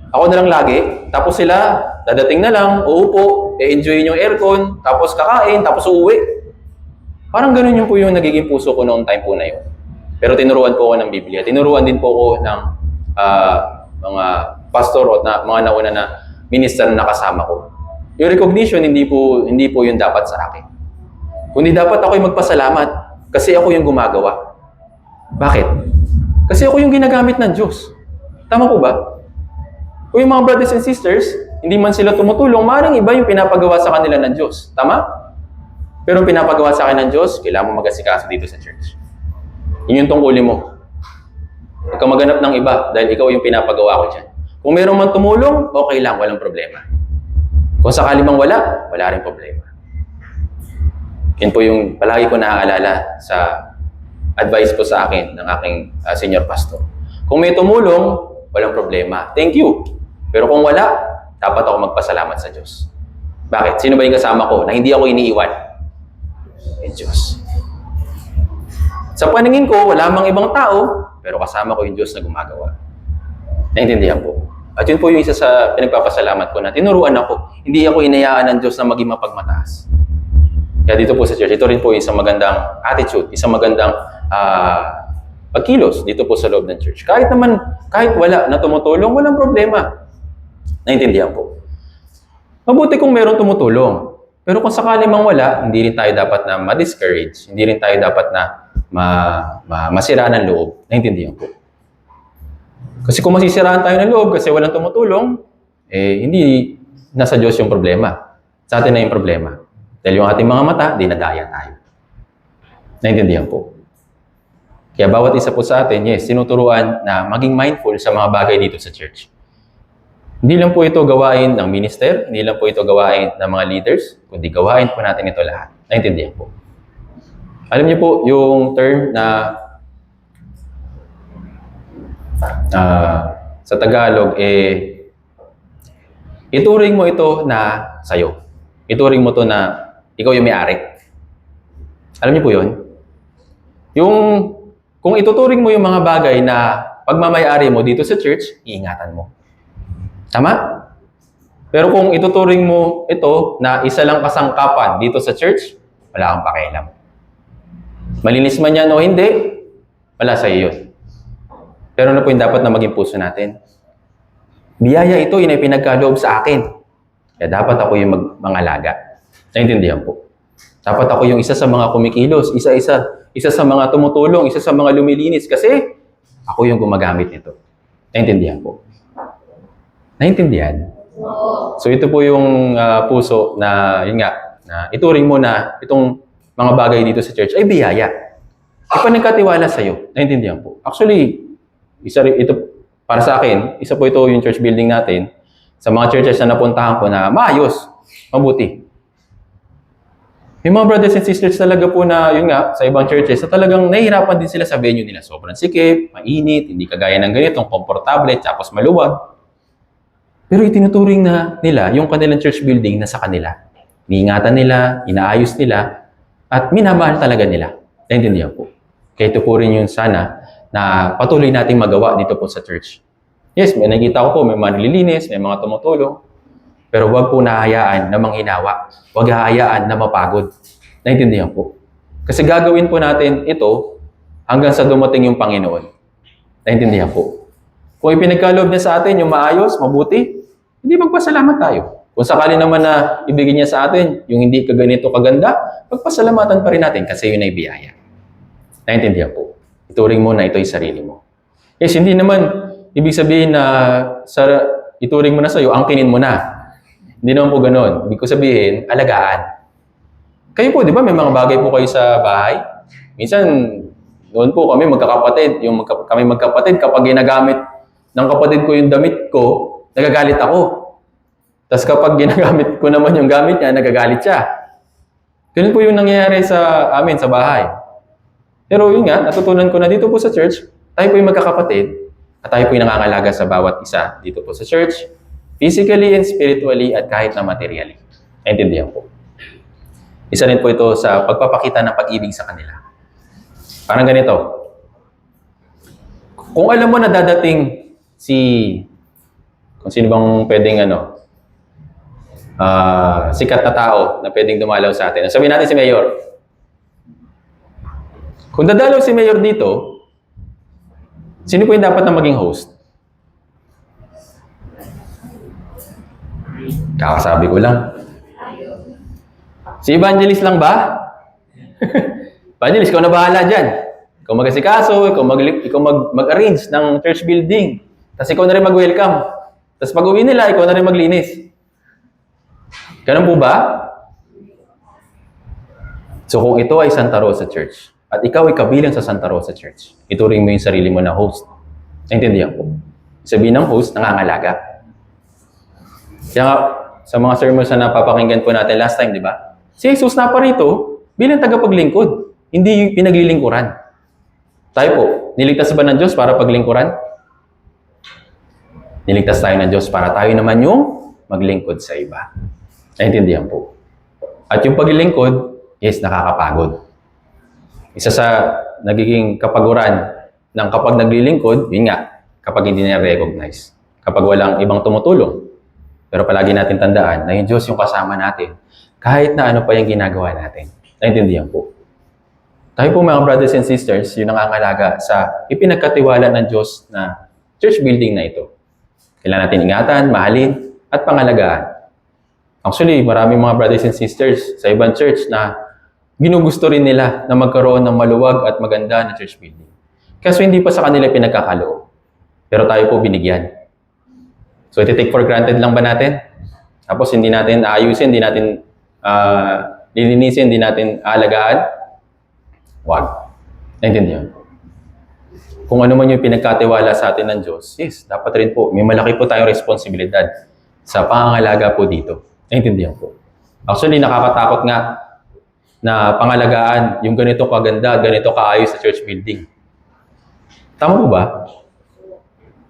ako na lang lagi, tapos sila dadating na lang, uupo, e-enjoy yung aircon, tapos kakain, tapos uuwi. Parang ganun yung po yung nagiging puso ko noong time po na yun. Pero tinuruan po ako ng Biblia. Tinuruan din po ako ng mga pastor o mga nauna na minister na nakasama ko. Yung recognition, hindi po yung dapat sa akin. Kundi dapat ako'y magpasalamat kasi ako yung gumagawa. Bakit? Kasi ako yung ginagamit ng Diyos. Tama po ba? Kung yung mga brothers and sisters, hindi man sila tumutulong, maaaring iba yung pinapagawa sa kanila ng Diyos. Tama? Pero yung pinapagawa sa akin ng Diyos, kailangan mo mag-asikaso dito sa church. Yun yung tungkulin mo. Huwag kang maghanap ng iba dahil ikaw yung pinapagawa ko dyan. Kung meron man tumulong, okay lang, walang problema. Kung sakali mang wala, wala rin problema. Yan po yung palagi ko naaalala sa advice po sa akin ng aking senior pastor. Kung may tumulong, walang problema. Thank you. Pero kung wala, dapat ako magpasalamat sa Diyos. Bakit? Sino ba yung kasama ko na hindi ako iniiwan? Yung Diyos. Sa paningin ko, wala mang ibang tao, pero kasama ko yung Diyos na gumagawa. Naintindihan po. At yun po yung isa sa pinagpapasalamat ko na tinuruan ako. Hindi ako inayaan ng Diyos na maging mapagmataas. Kaya dito po sa church, ito rin po yung isang magandang attitude, isang magandang pagkilos dito po sa loob ng church. Kahit wala na tumutulong, walang problema. Naintindihan po. Mabuti kung meron tumutulong. Pero kung sakali mang wala, hindi rin tayo dapat na ma-discourage. Hindi rin tayo dapat na masira ng loob. Naintindihan po. Kasi kung masisiraan tayo ng loob kasi walang tumutulong, hindi nasa Diyos yung problema. Sa atin na yung problema. Dahil yung ating mga mata, dinadaya tayo. Naintindihan po. Kaya bawat isa po sa atin, yes, tinuturuan na maging mindful sa mga bagay dito sa church. Hindi lang po ito gawain ng minister, hindi lang po ito gawain ng mga leaders, kundi gawain po natin ito lahat. Naintindihan po. Alam niyo po, yung term na sa Tagalog, ituring mo ito na sayo. Ituring mo to na ikaw yung may-ari. Alam niyo po yun? Kung ituturing mo yung mga bagay na pagmamay-ari mo dito sa church, iingatan mo. Tama? Pero kung ituturing mo ito na isa lang kasangkapan dito sa church, wala kang pakialam. Malinis man yan o hindi, wala sa iyo yun. Pero ano po yung dapat na maging puso natin? Biyaya ito, yun ay pinagkaloob sa akin. Kaya dapat ako yung mangalaga. Naintindihan po. Dapat ako yung isa sa mga kumikilos, isa sa mga tumutulong, isa sa mga lumilinis kasi ako yung gumagamit nito. Naintindihan po. Naintindihan? So ito po yung puso na, yun nga, na ituring mo na itong mga bagay dito sa church ay biyaya. Ipanagkatiwala sa'yo. Naintindihan po. Actually, ito para sa akin, isa po ito yung church building natin sa mga churches na napuntahan ko na maayos, mabuti. Yung mga brothers and sisters talaga po na, yun nga, sa ibang churches, na talagang nahihirapan din sila sa venue nila. Sobrang sikip, mainit, hindi kagaya ng ganitong, komportable, tapos maluwag. Pero itinuturing na nila yung kanilang church building na sa kanila. Iniingatan nila, inaayos nila, at minamahal talaga nila. Naintindihan po. Kaya ito po rin yung sana na patuloy nating magawa dito po sa church. Yes, may nakita ko po, may mga nililinis, may mga tumutulong. Pero huwag po nahayaan na manghinawa. Huwag hahayaan na mapagod. Naintindihan po. Kasi gagawin po natin ito hanggang sa dumating yung Panginoon. Naintindihan po. Kung ipinagkaloob niya sa atin yung maayos, mabuti, hindi magpasalamat tayo. Kung sakali naman na ibigay niya sa atin yung hindi kaganito kaganda, magpasalamatan pa rin natin kasi yun ay biyaya. Naintindihan po. Ituring mo na ito'y sarili mo. Yes, hindi naman ibig sabihin na ituring mo na sa'yo, angkinin mo na. Hindi naman po ganoon. Ibig ko sabihin, alagaan. Kayo po, di ba, may mga bagay po kayo sa bahay? Minsan, noon po kami magkakapatid. Kami magkapatid, kapag ginagamit ng kapatid ko yung damit ko, nagagalit ako. Tapos kapag ginagamit ko naman yung gamit niya, nagagalit siya. Ganun po yung nangyayari sa amin, sa bahay. Pero yun nga, natutunan ko na dito po sa church, tayo po yung magkakapatid, at tayo po yung nangangalaga sa bawat isa dito po sa church, physically and spiritually at kahit na materially. Naintindihan po. Isa rin po ito sa pagpapakita ng pag-ibig sa kanila. Parang ganito. Kung alam mo na dadating kung sino bang pwedeng sikat na tao na pwedeng dumalaw sa atin. Sabihin natin si Mayor. Kung dadalaw si Mayor dito, sino po yung dapat na maging host? Kakasabi ko lang. Si Evangelist lang ba? Evangelist, ikaw na bahala dyan. Ikaw mag-asikaso, ikaw mag-arrange ng church building. Tapos ikaw na rin mag-welcome. Tapos pag uwi nila, ikaw na rin maglinis. Ganun po ba? So kung ito ay Santa Rosa Church, at ikaw ay kabilang sa Santa Rosa Church, ituring mo yung sarili mo na host. Naintindihan po. Sabihin ng host, nangangalaga. Kaya nga, sa mga sermons na napapakinggan po natin last time, di ba? Si Jesus na pa rito bilang tagapaglingkod, hindi yung pinaglilingkuran. Tayo po, niligtas ba ng Diyos para paglingkuran? Niligtas tayo ng Diyos para tayo naman yung maglingkod sa iba. Naintindihan po. At yung paglilingkod, yes, nakakapagod. Isa sa nagiging kapaguran ng kapag naglilingkod, yun nga, kapag hindi na recognize. Kapag walang ibang tumutulong. Pero palagi natin tandaan na yung Diyos yung kasama natin kahit na ano pa yung ginagawa natin. Naintindihan po. Tayo po mga brothers and sisters, yung nangangalaga sa ipinagkatiwala ng Diyos na church building na ito. Kailangan natin ingatan, mahalin, at pangalagaan. Actually, maraming mga brothers and sisters sa ibang church na ginugusto rin nila na magkaroon ng maluwag at maganda na church building. Kaso hindi pa sa kanila pinagkakaloob. Pero tayo po binigyan. So, iti-take for granted lang ba natin? Tapos, hindi natin aayusin, hindi natin lilinisin, hindi natin aalagaan? Wag. Naintindihan? kung ano man yung pinagkatiwala sa atin ng Diyos, yes, dapat rin po, may malaki po tayong responsibilidad sa pangangalaga po dito. Naintindihan po. Actually, nakakatakot nga na pangalagaan yung ganito kaganda, ganito kaayos sa church building. Tama po ba?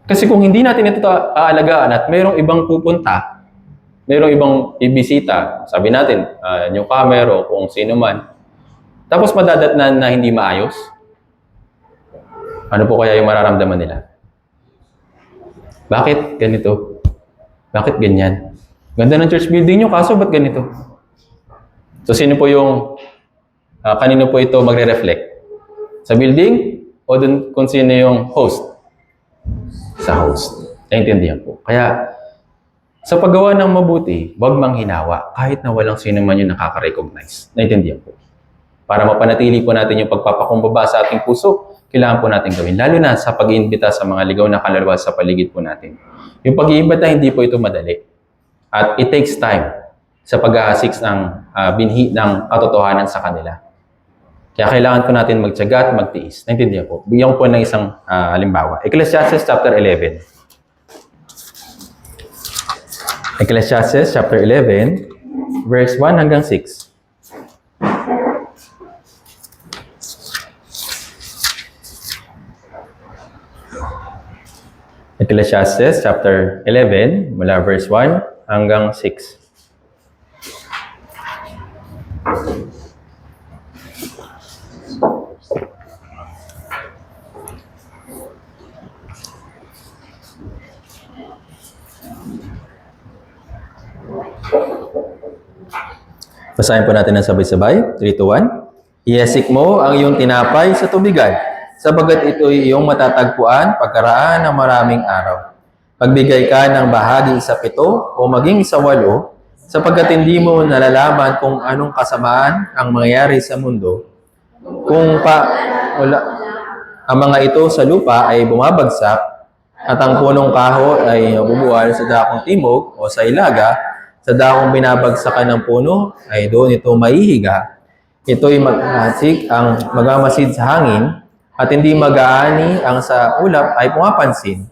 Kasi kung hindi natin ito aalagaan at mayroong ibang pupunta, mayroong ibang ibisita, sabi natin, yung kamero, kung sino man, tapos madadatnan na hindi maayos, ano po kaya yung mararamdaman nila? Bakit ganito? Bakit ganyan? Ganda ng church building nyo, kaso ba't ganito? So, sino po yung, kanino po ito magre-reflect? Sa building o dun kung sino yung host? Sa host. Naintindihan po. Kaya, sa paggawa ng mabuti, huwag manghinawa kahit na walang sino man yung nakaka-recognize. Naintindihan po. Para mapanatili po natin yung pagpapakumbaba sa ating puso, kailangan po natin gawin. Lalo na sa pag-iimbita sa mga ligaw na kaluluwa sa paligid po natin. Yung pag-iimbita, hindi po ito madali. At it takes time sa pag-ahasik ng binhi ng katotohanan sa kanila. Kaya kailangan po natin magtiyaga at magtiis. Naintindihan po. Bigyan ko po ng isang halimbawa. Ecclesiastes chapter 11. Ecclesiastes chapter 11, verse 1 hanggang 6. Ecclesiastes chapter 11, mula verse 1 hanggang 6. Basahin po natin ng sabay-sabay. 3, 2, 1. Ihasik mo ang iyong tinapay sa tubigan, sabagat ito'y iyong matatagpuan pagkaraan ng maraming araw. Pagbigay ka ng bahagi sa 7 o maging sa 8, sapagkat hindi mo nalalaman kung anong kasamaan ang mangyayari sa mundo. Kung ang mga ito sa lupa ay bumabagsak, at ang punong kahoy ay nabubuwal sa dakong timog o sa ilaga, sa dakong binabagsakan ng puno ay doon ito maihiga. Ito'y magamasid sa hangin, at hindi mag-aani ang sa ulap ay pumapansin.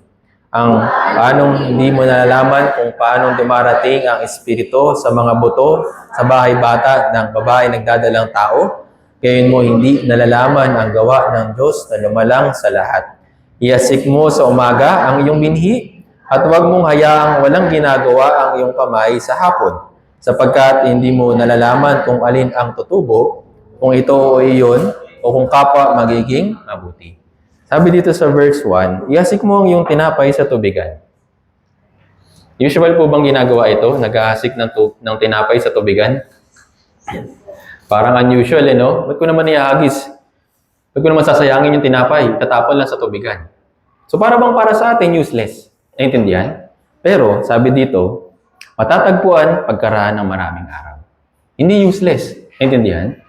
Ang paanong hindi mo nalalaman kung paanong dumarating ang espiritu sa mga buto sa bahay bata ng babae nagdadalang tao, gayon mo hindi nalalaman ang gawa ng Diyos na lumalang sa lahat. Ihasik mo sa umaga ang iyong binhi, at huwag mong hayaang walang ginagawa ang iyong kamay sa hapon, sapagkat hindi mo nalalaman kung alin ang tutubo, kung ito o iyon, o kung kapwa magiging mabuti. Sabi dito sa verse 1, ihasik mo ang iyong tinapay sa tubigan. Usual po bang ginagawa ito? Naghahasik ng tinapay sa tubigan? Parang unusual, no? Ba't ko naman ihahagis? Ba't ko naman sasayangin yung tinapay? Tatapon lang sa tubigan. So para sa atin, useless. Naintindihan? Pero, sabi dito, matatagpuan pagkaraan ng maraming araw. Hindi useless. Naintindihan?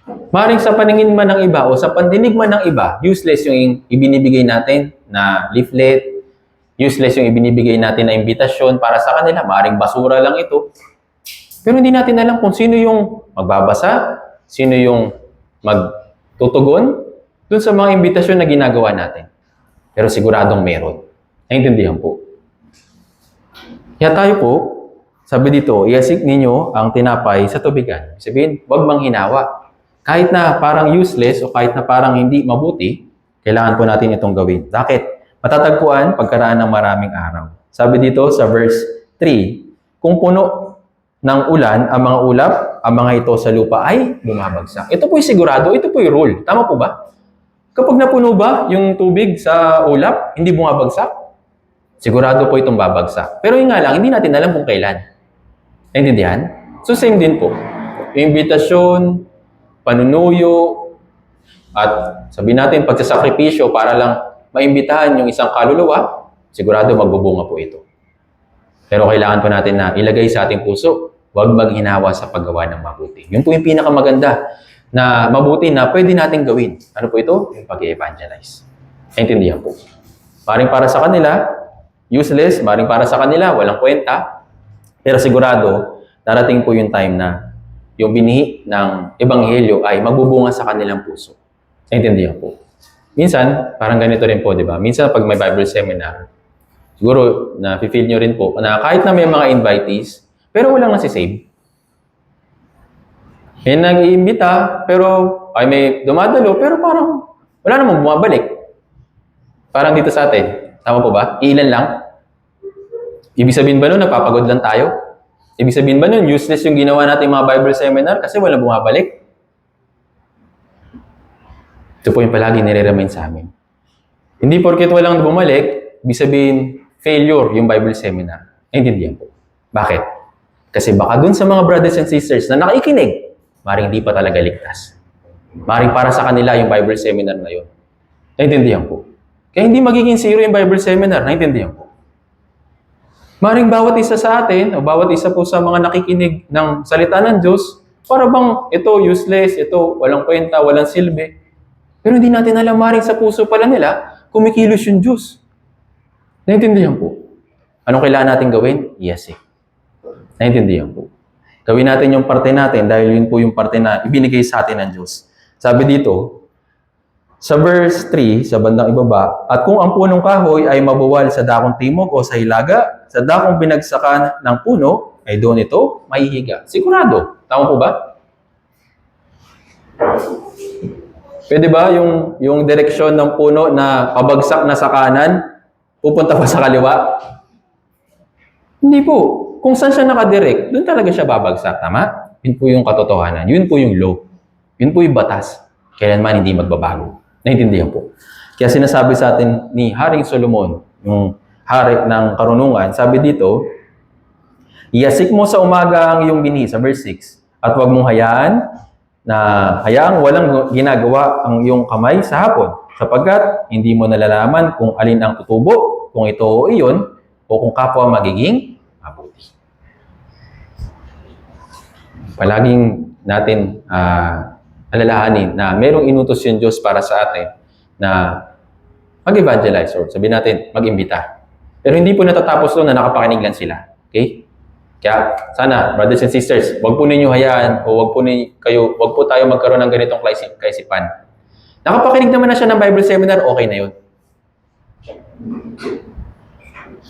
Maring sa paningin man ng iba o sa pandinig man ng iba, useless yung ibinibigay natin na leaflet, useless yung ibinibigay natin na imbitasyon para sa kanila. Maring basura lang ito. Pero hindi natin alam kung sino yung magbabasa, sino yung magtutugon dun sa mga imbitasyon na ginagawa natin. Pero siguradong meron. Naintindihan po. Kaya tayo po, sabi dito, ihasik ninyo ang tinapay sa tubigan. Sabihin, huwag manghinawa. Kahit na parang useless o kahit na parang hindi mabuti, kailangan po natin itong gawin. Bakit? Matatagpuan pagkaraan ng maraming araw. Sabi dito sa verse 3, kung puno ng ulan ang mga ulap, ang mga ito sa lupa ay bumabagsak. Ito po'y sigurado, ito po'y rule. Tama po ba? Kapag napuno ba yung tubig sa ulap, hindi bumabagsak? Sigurado po itong babagsak. Pero yun nga lang, hindi natin alam kung kailan. Naintindihan? So same din po. Imbitasyon, panunuyo, at sabihin natin pagsasakripisyo para lang maimbitahan yung isang kaluluwa, sigurado magbubunga po ito. Pero kailangan po natin na ilagay sa ating puso, huwag maghinawa sa paggawa ng mabuti. Yun po yung pinakamaganda na mabuti na pwede natin gawin. Ano po ito? Yung pag-evangelize. Naintindihan po. Maring para sa kanila, useless. Maring para sa kanila, walang kwenta. Pero sigurado, darating po yung time na yung binhi ng ebanghelyo ay magbubunga sa kanilang puso. Naintindihan po. Minsan, parang ganito rin po, di ba? Minsan, pag may Bible seminar, siguro, na-feel nyo rin po, na kahit na may mga invitees, pero walang nasisave. May nag-iimbita, pero, ay may dumadalo, pero parang, wala namang bumabalik. Parang dito sa atin. Tama po ba? Ilan lang? Ibig sabihin ba nun, napapagod lang tayo? Ibig sabihin ba nun, useless yung ginawa natin mga Bible seminar kasi wala bumabalik? Ito po yung palagi nire-remind sa amin. Hindi porket walang bumalik, ibig sabihin, failure yung Bible seminar. Naintindihan po. Bakit? Kasi baka dun sa mga brothers and sisters na nakikinig, maring hindi pa talaga ligtas. Maring para sa kanila yung Bible seminar na yun. Naintindihan po. Kaya hindi magiging zero yung Bible seminar. Naintindihan po. Maring bawat isa sa atin, o bawat isa po sa mga nakikinig ng salita ng Diyos, para bang ito useless, ito walang kwenta, walang silbi. Pero hindi natin alam, maring sa puso pala nila, kumikilos yung Diyos. Naintindihan po. Anong kailangan natin gawin? Yes, eh. Naintindihan po. Gawin natin yung parte natin dahil yun po yung parte na ibinigay sa atin ng Diyos. Sabi dito, sa verse 3, sa bandang ibaba, at kung ang punong kahoy ay mabuwal sa dakong timog o sa hilaga, sa dakong binagsakan ng puno, ay doon ito mahihiga. Sigurado. Tama po ba? Pwede ba yung direksyon ng puno na pabagsak na sa kanan, pupunta pa sa kaliwa? Hindi po. Kung saan siya nakadirect, doon talaga siya babagsak. Tama? Yun po yung katotohanan. Yun po yung law. Yun po yung batas. Kailanman hindi magbabago. Naintindihan po. Kaya sinasabi sa atin ni Haring Solomon, yung hari ng karunungan, sabi dito, iyasik mo sa umaga ang iyong binhi, sa verse 6, at huwag mong hayaang walang ginagawa ang iyong kamay sa hapon, sapagkat hindi mo nalalaman kung alin ang tutubo, kung ito o iyon, o kung kapwa magiging mabuti. Palaging natin alalahanin na merong inutos yung Diyos para sa atin na mag-evangelize or sabihin natin, mag-imbita. Pero hindi po natatapos doon na nakapakinig lang sila. Okay? Kaya sana, brothers and sisters, wag po ninyo hayaan o wag po tayo magkaroon ng ganitong kaisipan. Nakapakinig naman na siya ng Bible seminar, okay na yun.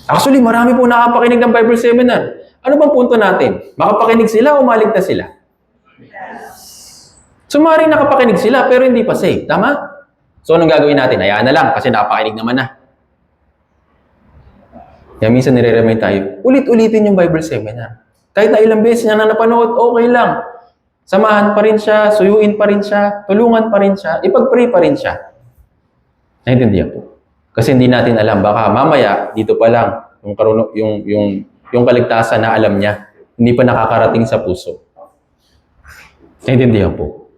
Actually, marami po nakapakinig ng Bible seminar. Ano bang punto natin? Makapakinig sila o maligtas sila? So, maaaring nakapakinig sila pero hindi pa safe. Tama? So, anong gagawin natin? Hayaan na lang kasi nakapakinig naman na. Kaya minsan nire-remind tayo, ulit-ulitin yung Bible seminar. Kahit na ilang beses niya na napanood, okay lang. Samahan pa rin siya, suyuin pa rin siya, tulungan pa rin siya, ipag-pray pa rin siya. Naintindihan po. Kasi hindi natin alam, baka mamaya, dito pa lang, yung kaligtasan na alam niya, hindi pa nakakarating sa puso. Naintindihan po.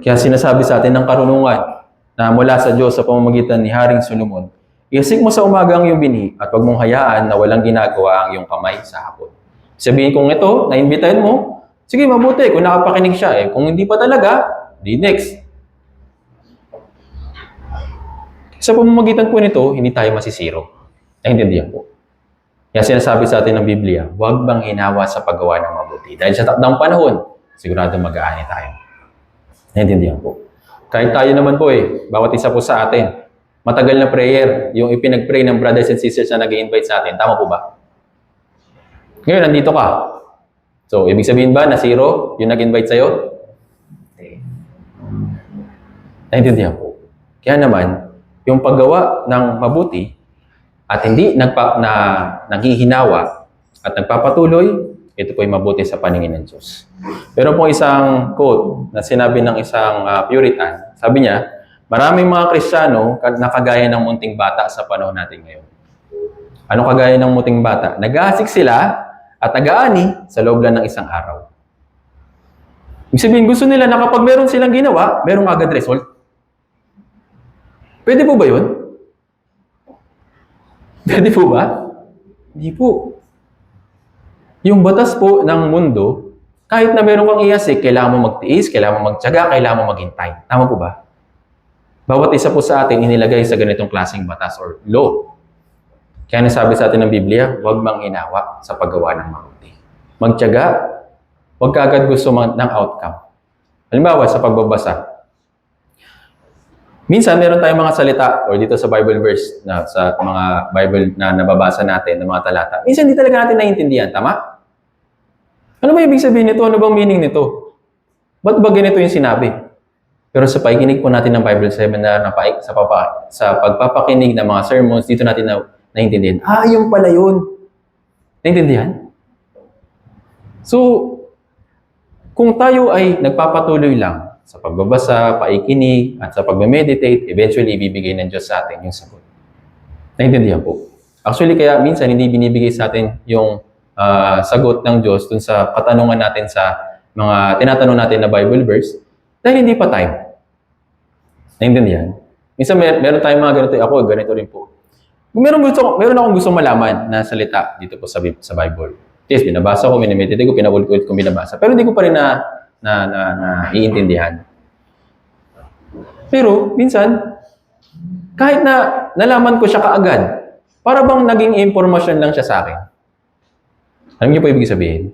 Kaya sinasabi sa atin ng karunungan na mula sa Diyos sa pamamagitan ni Haring Solomon, iyasik mo sa umaga ang iyong binhi at huwag mong hayaan na walang ginagawa ang iyong kamay sa hapon. Sabihin kong ito, naimbitahin mo, sige, mabuti kung nakapakinig siya. Kung hindi pa talaga, di next. Sa pamamagitan po nito, hindi tayo masisiro. Naintindihan po. Kaya sinasabi sa atin ng Biblia, huwag bang hinawa sa paggawa ng mabuti. Dahil sa takdang panahon, sigurado mag-aani tayo. Naintindihan po. Kahit tayo naman po bawat isa po sa atin, matagal na prayer, yung ipinag-pray ng brothers and sisters na nag-i-invite sa atin. Tama po ba? Ngayon, nandito ka. So, ibig sabihin ba na zero yung nag-invite sa'yo? Naintindihan po. Kaya naman, yung paggawa ng mabuti at hindi naghihinawa at nagpapatuloy, ito po ay mabuti sa paningin ng Diyos. Pero po isang quote na sinabi ng isang Puritan, sabi niya, maraming mga Kristiyano na kagaya ng munting bata sa panahon natin ngayon. Ano kagaya ng munting bata? Nag-aasik sila at nag-aani sa loob lang ng isang araw. Ibig sabihin, gusto nila na kapag meron silang ginawa, merong agad result. Pwede po ba yun? Pwede po ba? Hindi po. Yung batas po ng mundo, kahit na meron kang iasik, kailangan mo magtiis, kailangan mo magtiyaga, kailangan mo maghintay. Tama po ba? Bawat isa po sa atin inilagay sa ganitong klaseng batas or law. Kaya nasabi sa atin ng Biblia, huwag mang hinawa sa paggawa ng mabuti. Magtiyaga, huwag ka agad gusto ng outcome. Halimbawa, sa pagbabasa. Minsan, meron tayong mga salita or dito sa Bible verse, na sa mga Bible na nababasa natin, ng mga talata. Minsan, hindi talaga natin naiintindihan. Tama? Ano ba ibig sabihin nito? Ano bang meaning nito? Ba't ba ganito yung sinabi? Pero sa pakikinig po natin ng Bible Seminar, sa pagpapakinig ng mga sermons, dito natin naiintindihan. Yung pala yun. Naintindihan? So, kung tayo ay nagpapatuloy lang sa pagbabasa, paikinig, at sa pagme-meditate, eventually ibibigay ng Diyos sa atin yung sagot. Naintindihan po. Actually, kaya minsan hindi binibigay sa atin yung sagot ng Diyos dun sa katanungan natin sa mga tinatanong natin na Bible verse dahil hindi pa time. Naintindihan? Minsan meron tayong mga ganito, ako ganito rin po. Meron akong gustong malaman na salita dito po sa Bible. Yes, binabasa ko, minimeditate ko, pinaulit-ulit ko binabasa. Pero hindi ko pa rin naiintindihan. Pero, minsan, kahit na nalaman ko siya kaagad, para bang naging impormasyon lang siya sa akin. Alam niyo po ibig sabihin?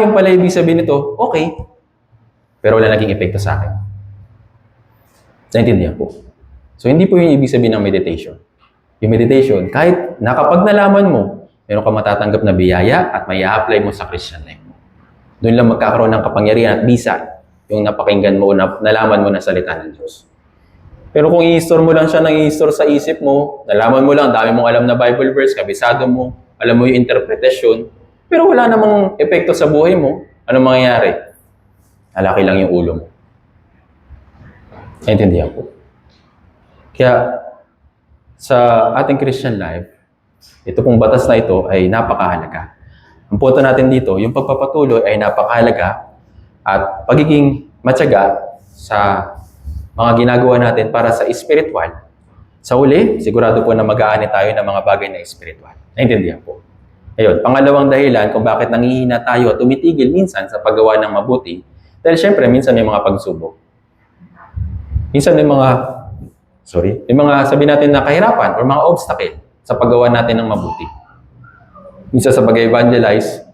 Yung pala ibig sabihin nito, okay. Pero wala naging epekto sa akin. Naintindihan po. So, hindi po yung ibig sabihin ng meditation. Yung meditation, kahit nakapag nalaman mo, meron ka matatanggap na biyaya at may apply mo sa Christian life mo. Doon lang magkakaroon ng kapangyarihan at bisa yung napakinggan mo, nalaman mo na salita ng Diyos. Pero kung i-store mo lang siya i-store sa isip mo, nalaman mo lang, dami mong alam na Bible verse, kabisado mo, alam mo yung interpretation, pero wala namang epekto sa buhay mo, anong mangyayari? Alaki lang yung ulo mo. Naintindihan po. Kaya, sa ating Christian life, ito pong batas na ito ay napakahalaga. Ang punto natin dito, yung pagpapatuloy ay napakahalaga at pagiging matyaga sa mga ginagawa natin para sa spiritual. Sa uli, sigurado po na mag-aani tayo ng mga bagay na spiritual. Naintindihan po. Ayun, pangalawang dahilan kung bakit nangihina tayo at tumitigil minsan sa paggawa ng mabuti, dahil syempre minsan may mga pagsubok. Minsan may mga sabi natin na kahirapan o mga obstacle sa paggawa natin ng mabuti. Minsan sa pag-evangelize,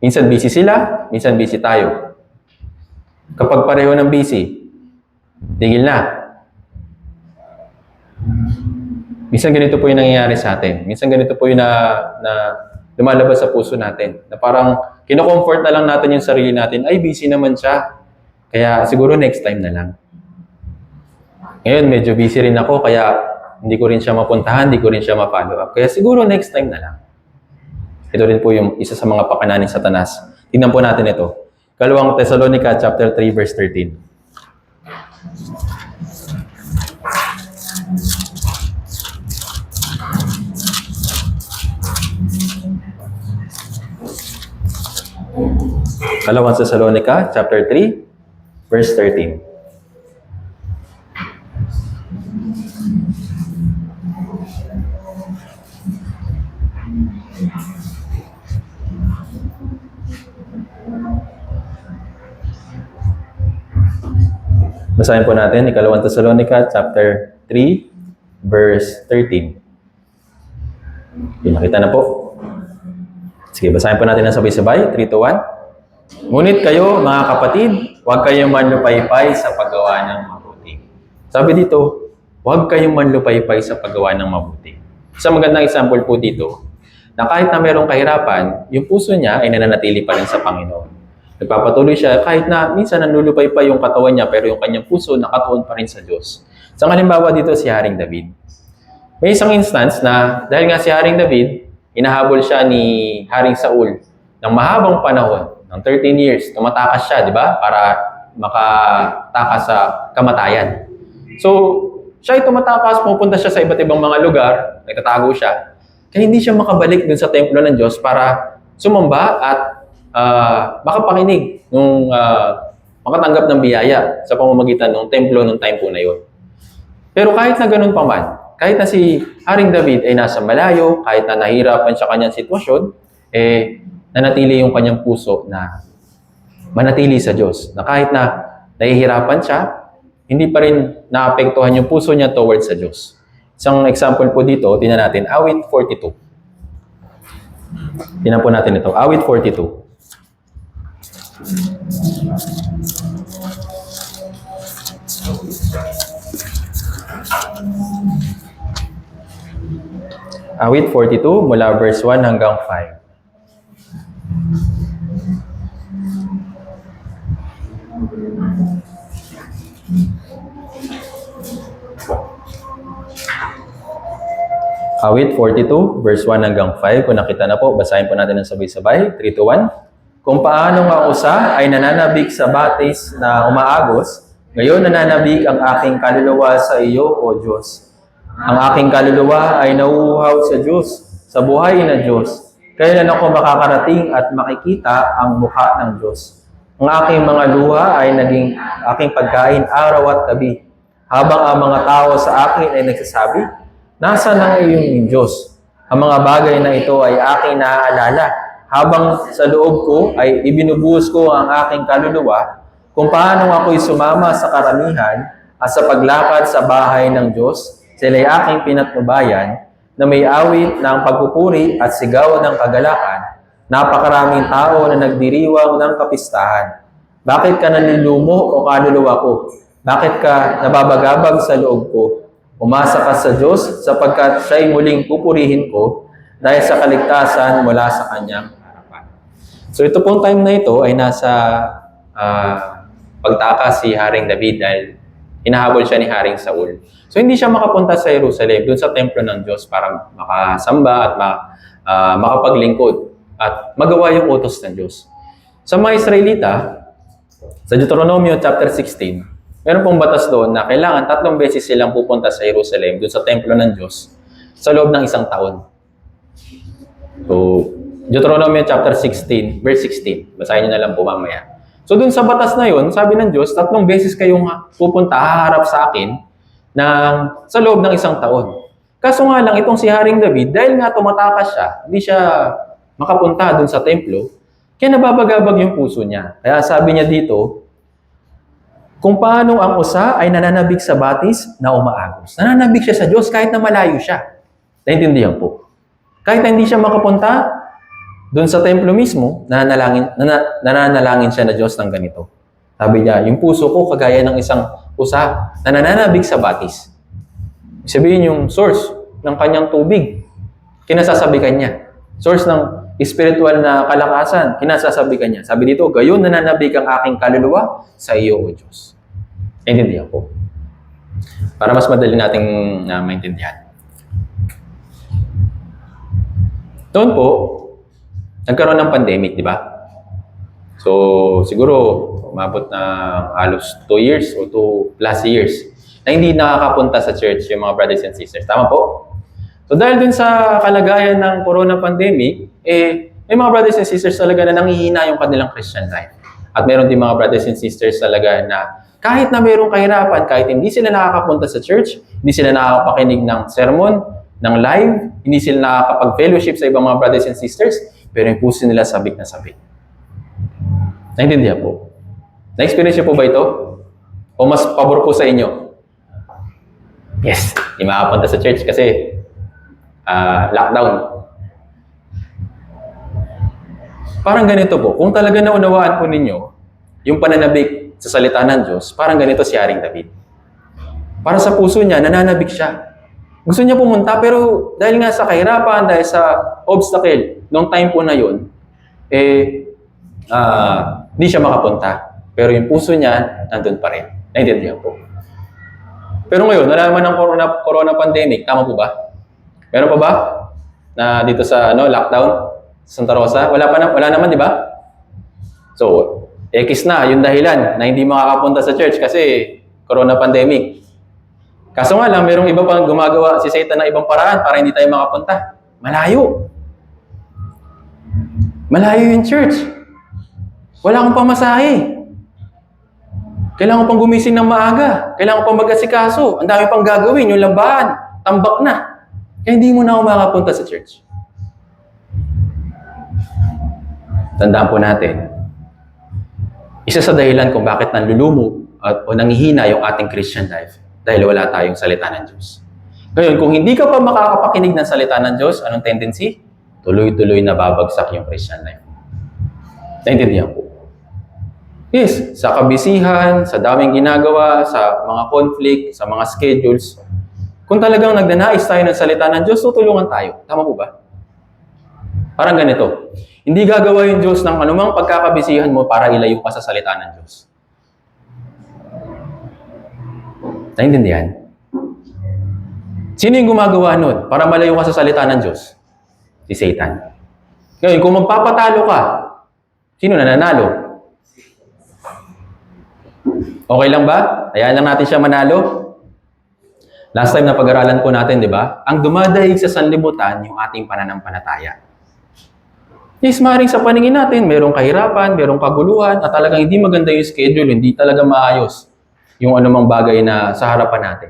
minsan busy sila, minsan busy tayo. Kapag pareho ng busy, tigil na. Minsan ganito po yung nangyayari sa atin. Minsan ganito po yung na lumalabas sa puso natin. Na parang kino-comfort na lang natin yung sarili natin. Ay, busy naman siya. Kaya siguro next time na lang. Ngayon, medyo busy rin ako, kaya hindi ko rin siya mapuntahan, hindi ko rin siya ma-follow up. Kaya siguro next time na lang. Ito rin po yung isa sa mga pakana ni Satanas. Tingnan po natin ito. 2 Thessalonica chapter 3 verse 13. Kalawang Thessalonica chapter 3 verse 13. Basahin po natin, 2 Thessalonica chapter 3, verse 13. Pinakita na po. Sige, basahin po natin ng sabay-sabay. 3, 2, 1. Ngunit kayo, mga kapatid, huwag kayong manlupaypay sa paggawa ng mabuti. Sabi dito, huwag kayong manlupaypay sa paggawa ng mabuti. Isang magandang example po dito, na kahit na mayroong kahirapan, yung puso niya ay nananatili pa rin sa Panginoon. Nagpapatuloy siya kahit na minsan nanlulupay pa yung katawan niya pero yung kanyang puso nakatuon pa rin sa Diyos. Sa halimbawa dito si Haring David. May isang instance na dahil nga si Haring David, hinahabol siya ni Haring Saul ng mahabang panahon, ng 13 years. Tumatakas siya, di ba? Para makatakas sa kamatayan. So, siya ay tumatakas, pupunta siya sa iba't ibang mga lugar, nagtatago siya. Kaya hindi siya makabalik dun sa templo ng Diyos para sumamba at makapakinig nung makatanggap ng biyaya sa pamamagitan ng templo nung time po na yun. Pero kahit na ganun pa man, kahit na si Haring David ay nasa malayo, kahit na nahihirapan sa kanyang sitwasyon, nanatili yung kanyang puso na manatili sa Diyos. Na kahit na nahihirapan siya, hindi pa rin naapektuhan yung puso niya towards sa Diyos. Isang example po dito, tingnan natin, Awit 42. Tingnan po natin ito, Awit 42. Awit 42 mula verse 1 hanggang 5. Awit 42, verse 1 hanggang 5. Kung nakita na po, basahin po natin ng sabay-sabay. 3, 2, 1. Kung paano nga usa ay nananabik sa batis na umaagos, ngayon nananabik ang aking kaluluwa sa iyo, O Diyos. Ang aking kaluluwa ay nauuhaw sa Diyos, sa buhay na Diyos. Kailan ako makakarating at makikita ang mukha ng Diyos? Ang aking mga luha ay naging aking pagkain araw at gabi. Habang ang mga tao sa akin ay nagsasabi, nasaan ang iyong Diyos? Ang mga bagay na ito ay aking naaalala. Habang sa loob ko ay ibinubuhos ko ang aking kaluluwa kung paano ako'y sumama sa karamihan at sa paglakad sa bahay ng Diyos. Sila'y aking pinatnubayan na may awit ng pagpupuri at sigaw ng kagalakan. Napakaraming tao na nagdiriwang ng kapistahan. Bakit ka nalilumo o kaluluwa ko? Bakit ka nababagabag sa loob ko? Umasa ka sa Diyos sapagkat siya'y muling pupurihin ko dahil sa kaligtasan mula sa kanyang harapan. So ito pong time na ito ay nasa pagtakas si Haring David dahil hinahabol siya ni Haring Saul. So hindi siya makapunta sa Jerusalem, dun sa templo ng Diyos para makasamba at makapaglingkod at magawa yung utos ng Diyos. Sa mga Israelita, sa Deuteronomio chapter 16, meron pong batas doon na kailangan 3 beses silang pupunta sa Jerusalem, doon sa templo ng Diyos, sa loob ng 1 taon. So, Deuteronomy chapter 16, verse 16. Basahin nyo na lang po mamaya. So, doon sa batas na yun, sabi ng Diyos, 3 beses kayong pupunta, haharap sa akin, sa loob ng 1 taon. Kaso nga lang, itong si Haring David, dahil nga tumatakas siya, hindi siya makapunta doon sa templo, kaya nababagabag yung puso niya. Kaya sabi niya dito, kung paano ang usa ay nananabik sa batis na umaagos. Nananabik siya sa Diyos kahit na malayo siya. Naintindihan po. Kahit na hindi siya makapunta doon sa templo mismo, nananalangin siya na Diyos ng ganito. Sabi niya, yung puso ko kagaya ng isang usa na nananabik sa batis. Sabihin yung source ng kanyang tubig, kinasasabikan niya. Source ng spiritual na kalakasan, kinasasabikan niya. Sabi dito, gayon nananabik ang aking kaluluwa sa iyo, O Diyos. Naintindihan po. Para mas madali nating maintindihan. Doon po, nagkaroon ng pandemic, di ba? So, siguro, umabot na halos 2 years o 2+ years na hindi nakakapunta sa church yung mga brothers and sisters. Tama po? So dahil dun sa kalagayan ng corona pandemic, may mga brothers and sisters talaga na nanghihina yung kanilang Christian life. At meron din mga brothers and sisters talaga na kahit na mayroong kahirapan, kahit hindi sila nakakapunta sa church, hindi sila nakakapakinig ng sermon, ng live, hindi sila nakakapag-fellowship sa ibang mga brothers and sisters, pero yung puso nila sabik na sabik. Naintindihan po? Na-experience niyo po ba ito? O mas pabor po sa inyo? Yes, hindi makapunta sa church kasi lockdown. Parang ganito po, kung talaga naunawaan po ninyo yung pananabik sa salita ng Diyos, parang ganito si Haring David. Para sa puso niya, nananabik siya. Gusto niya pumunta, pero dahil nga sa kahirapan, dahil sa obstacle, noong time po na yun, hindi siya makapunta. Pero yung puso niya, nandun pa rin. Naintindihan po. Pero ngayon, nalaman ng corona pandemic, tama po ba? Meron pa ba? Na dito sa lockdown? Santa Rosa? Wala naman, di ba? So, X na, yung dahilan na hindi makakapunta sa church kasi corona pandemic. Kaso nga lang, merong iba pang gumagawa si Satan ng ibang paraan para hindi tayo makapunta. Malayo. Malayo yung church. Wala akong pamasahe. Kailangan ko pang gumising ng maaga. Kailangan ko pang mag-asikaso. Ang dami pang gagawin. Yung labahan, tambak na. Kaya hindi mo na ako makapunta sa church. Tandaan po natin, isa sa dahilan kung bakit nanlulumo o nanghihina yung ating Christian life dahil wala tayong salita ng Diyos. Ngayon, kung hindi ka pa makakapakinig ng salita ng Diyos, anong tendency? Tuloy-tuloy na babagsak yung Christian life. Naintindihan po. Yes, sa kabisihan, sa daming ginagawa, sa mga conflict, sa mga schedules, Kung talagang nagnanais tayo ng salita ng Diyos, tutulungan tayo. Tama po ba? Parang ganito. Hindi gagawa yung Diyos ng anumang pagkakabisihan mo para ilayo ka sa salita ng Diyos. Naintindihan? Sino yung gumagawa nun para malayo ka sa salita ng Diyos? Si Satan. Ngayon, kung magpapatalo ka, sino nananalo? Okay lang ba? Hayaan lang natin siya manalo. Last time na pag-aralan po natin, di ba? Ang dumadaig sa sanlibutan, yung ating pananampalataya. Yes, maaaring sa paningin natin, merong kahirapan, merong kaguluhan, at talagang hindi maganda yung schedule, hindi talaga maayos yung anumang bagay na sa harapan natin.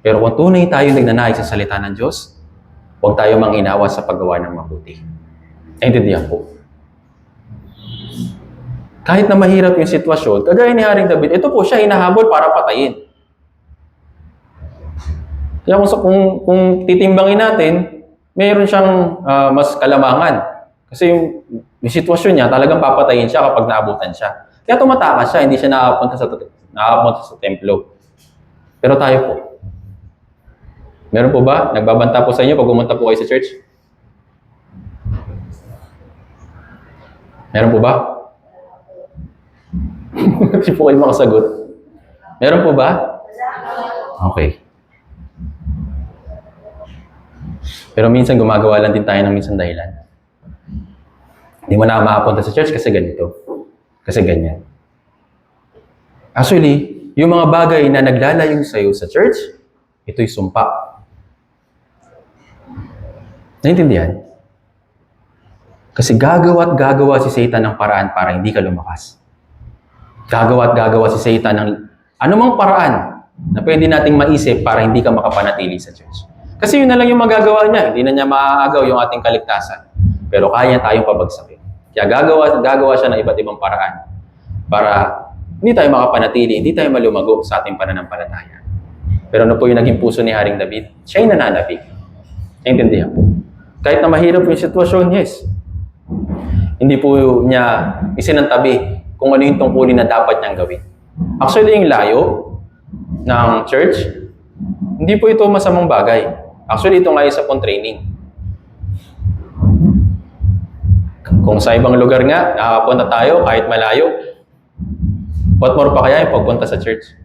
Pero kung tunay tayo nagnanais sa salita ng Diyos, huwag tayo manginawa sa paggawa ng mabuti. Naintindihan po. Kahit na mahirap yung sitwasyon, kagaya ni Haring David, ito po siya hinahabol para patayin. Kaya kung titimbangin natin, mayroon siyang mas kalamangan. Kasi yung sitwasyon niya, talagang papatayin siya kapag naabutan siya. Kaya tumatakas siya, hindi siya nakapunta sa templo. Pero tayo po, meron po ba? Nagbabanta po sa inyo pag pumunta po kayo sa church? Meron po ba? Hindi po kayo makasagot. Meron po ba? Okay. Pero minsan gumagawa lang din tayo ng minsan dahilan. Hindi mo na makapunta sa church kasi ganito. Kasi ganyan. Actually, yung mga bagay na naglalayo sa'yo sa church, ito'y sumpa. Naintindihan? Kasi gagawa at gagawa si Satan ng paraan para hindi ka lumakas. Gagawa at gagawa si Satan ng anumang paraan na pwede nating maisip para hindi ka makapanatili sa church. Kasi yun na lang yung magagawa niya. Hindi na niya maaagaw yung ating kaligtasan. Pero kaya tayong pabagsakin. Kaya gagawa siya ng iba't ibang paraan para hindi tayo makapanatili, hindi tayo malumago sa ating pananampalataya. Pero ano po yung naging puso ni Haring David? Siya yung nananabik. Naintindihan po. Kahit na mahirap yung sitwasyon, yes. Hindi po niya isinantabi kung ano yung tungkulin na dapat niyang gawin. Actually, yung layo ng church, hindi po ito masamang bagay. Actually, ito nga isa pong training. Kung sa ibang lugar nga, nakakapunta tayo kahit malayo, what more pa kaya yung pagpunta sa church?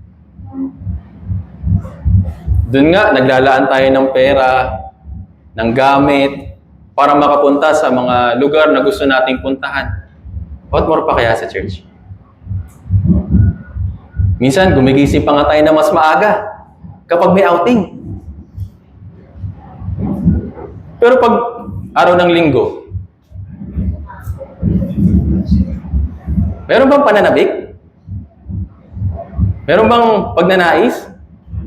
Doon nga, naglalaan tayo ng pera, ng gamit, para makapunta sa mga lugar na gusto nating puntahan. What more pa kaya sa church? Minsan, gumigising pa nga tayo na mas maaga kapag may outing. Pero pag araw ng linggo, meron bang pananabik? Meron bang pagnanais?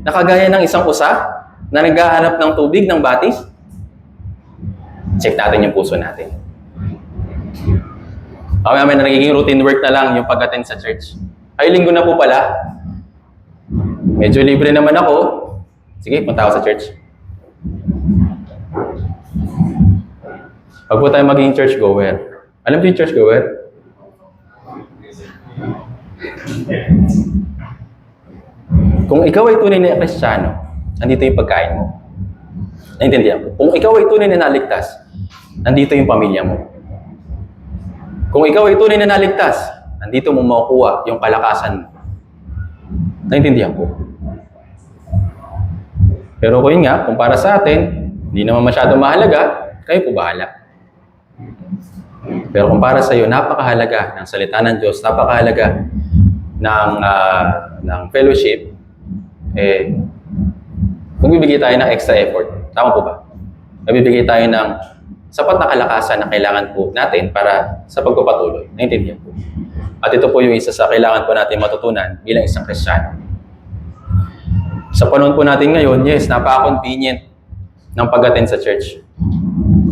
Nakagaya ng isang usa na naghahanap ng tubig, ng batis? Check natin yung puso natin. May nagiging routine work na lang yung pag-attend sa church. Ay, linggo na po pala. Medyo libre naman ako. Sige, punta ako sa church. Huwag po tayo maging church-goer. Alam po yung church-goer? Kung ikaw ay tunay na Kristiyano, nandito yung pagkain mo. Naintindihan ko? Kung ikaw ay tunay na naligtas, nandito yung pamilya mo. Kung ikaw ay tunay na naligtas, nandito mo makukuha yung kalakasan mo. Naintindihan ko? Pero kung yun nga, kung para sa atin, hindi naman masyado mahalaga, kayo po bahala. Pero kung para sa iyo, napakahalaga ng salita ng Diyos, napakahalaga ng fellowship, magbibigay tayo ng extra effort. Tama po ba? Magbibigay tayo ng sapat na kalakasan na kailangan po natin para sa pagpapatuloy. Naintindihan po. At ito po yung isa sa kailangan po natin matutunan bilang isang Kristiyano. Sa panahon po natin ngayon, yes, napaka-convenient ng pag-attend sa church.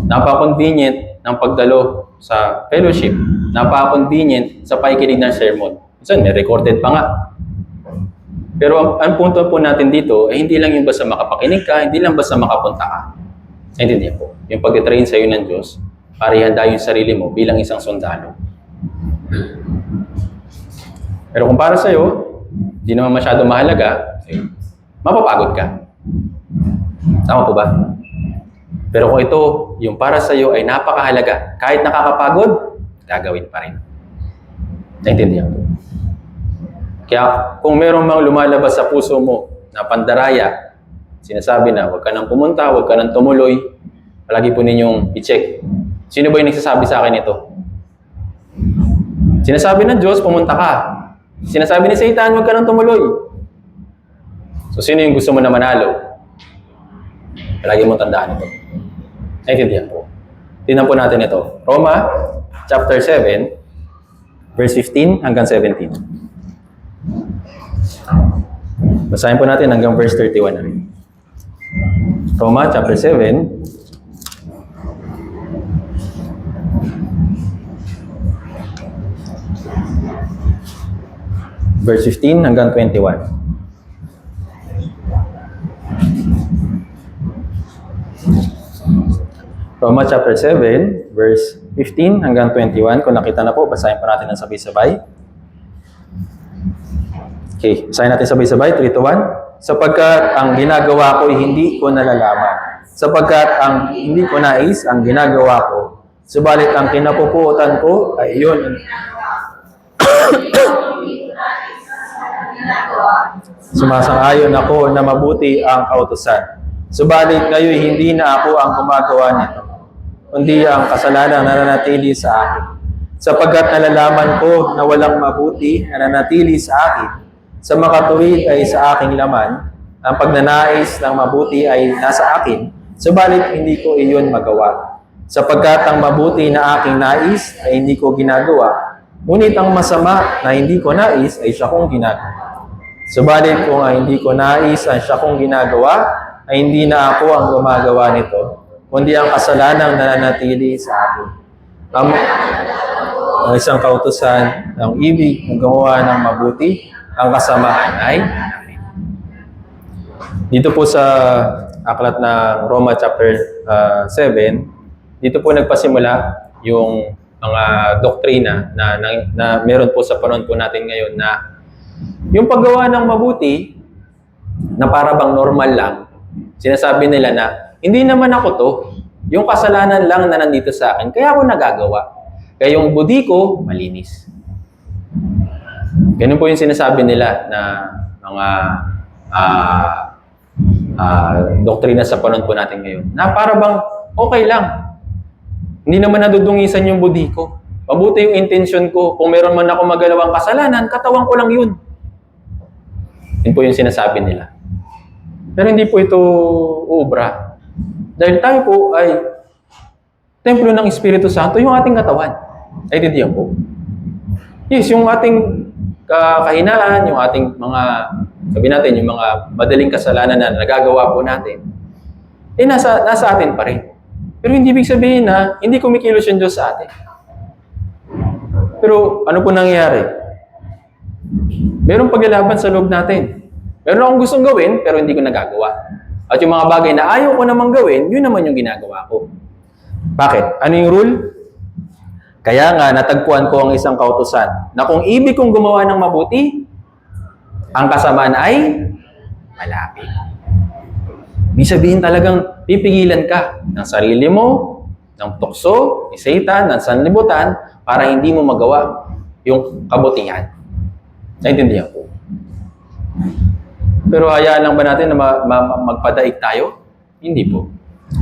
Napaka-convenient ng pagdalo sa fellowship. Napaka-convenient sa pakikinig ng sermon. Minsan, may recorded pa nga. Pero ang punto po natin dito ay hindi lang yung basta makapakinig ka, hindi lang basta makapunta ka. Naintindihan po. Yung pag-train sa iyo ng Diyos para ihanda yung sarili mo bilang isang sundalo. Pero kung para sa iyo, hindi naman masyado mahalaga, mapapagod ka. Tama po ba? Pero kung ito, yung para sa iyo ay napakahalaga, kahit nakakapagod, gagawin pa rin. Naintindihan po. Kaya kung meron mang lumalabas sa puso mo na pandaraya, sinasabi na huwag ka nang pumunta, huwag ka nang tumuloy, palagi po ninyong i-check. Sino ba yung nagsasabi sa akin ito? Sinasabi ng Diyos, pumunta ka. Sinasabi ni Satan, huwag ka nang tumuloy. So sino yung gusto mo na manalo? Palagi mo tandaan ito. Naintindihan po. Tingnan po natin ito. Roma, chapter 7, verse 15 hanggang 17. Basahin po natin hanggang verse 31 na rin. Roma, chapter 7, verse 15 hanggang 21. Roma chapter 7, verse 15 hanggang 21. Kung nakita na po, basahin pa natin ng sabay-sabay. Okay, basahin natin sabay-sabay. 3 to 1. Sapagkat ang ginagawa ko ay hindi ko nalalaman. Sapagkat ang hindi ko nais ang ginagawa ko. Subalit ang kinapupuotan ko ay iyon. Sumasang-ayon ako na mabuti ang kautusan. Subalit ngayon hindi na ako ang gumagawa nito, kundi ang kasalanan na nananatili sa akin. Sapagkat nalalaman ko na walang mabuti na nananatili sa akin, sa makatuwid ay sa aking laman, ang pagnanais ng mabuti ay nasa akin, subalit hindi ko iyon magawa. Sapagkat ang mabuti na aking nais ay hindi ko ginagawa, ngunit ang masama na hindi ko nais ay siya kong ginagawa. Subalit kung hindi ko nais ang siya kong ginagawa, ay hindi na ako ang gumagawa nito, kundi ang kasalanang nananatili sa akin. Ang isang kautusan ng ibig ng gumawa ng mabuti, ang kasamaan ay dito po sa aklat ng Roma chapter 7, dito po nagpasimula yung mga doktrina na meron po sa panahon po natin ngayon na yung paggawa ng mabuti na para bang normal lang. Sinasabi nila na, hindi naman ako to. Yung kasalanan lang na nandito sa akin, kaya ako nagagawa. Kaya yung budi ko, malinis. Ganun po yung sinasabi nila na mga doktrina sa panahon po natin ngayon. Na para bang okay lang. Hindi naman nadudungisan yung budi ko. Mabuti yung intention ko. Kung meron man ako magalawang kasalanan, katawan ko lang yun. Yun po yung sinasabi nila. Pero hindi po ito uubra. Dahil tayo po ay templo ng Espiritu Santo, yung ating katawan. Ay, didiyan po. Yes, yung ating kahinaan, yung ating mga, sabi natin, yung mga madaling kasalanan na nagagawa po natin, nasa atin pa rin. Pero hindi ibig sabihin na hindi kumikilos yung Diyos sa atin. Pero ano po nangyayari? Merong paglalaban sa loob natin. Meron akong gustong gawin, pero hindi ko nagagawa. At yung mga bagay na ayaw ko namang gawin, yun naman yung ginagawa ko. Bakit? Ano yung rule? Kaya nga, natagpuan ko ang isang kautusan na kung ibig kong gumawa ng mabuti, ang kasamaan ay malapit. Ibig sabihin talagang pipigilan ka ng sarili mo, ng tukso, ni Satan, ng sanlibutan, para hindi mo magawa yung kabutihan. Naintindihan ko. Pero hayaan lang ba natin na magpadaig tayo? Hindi po.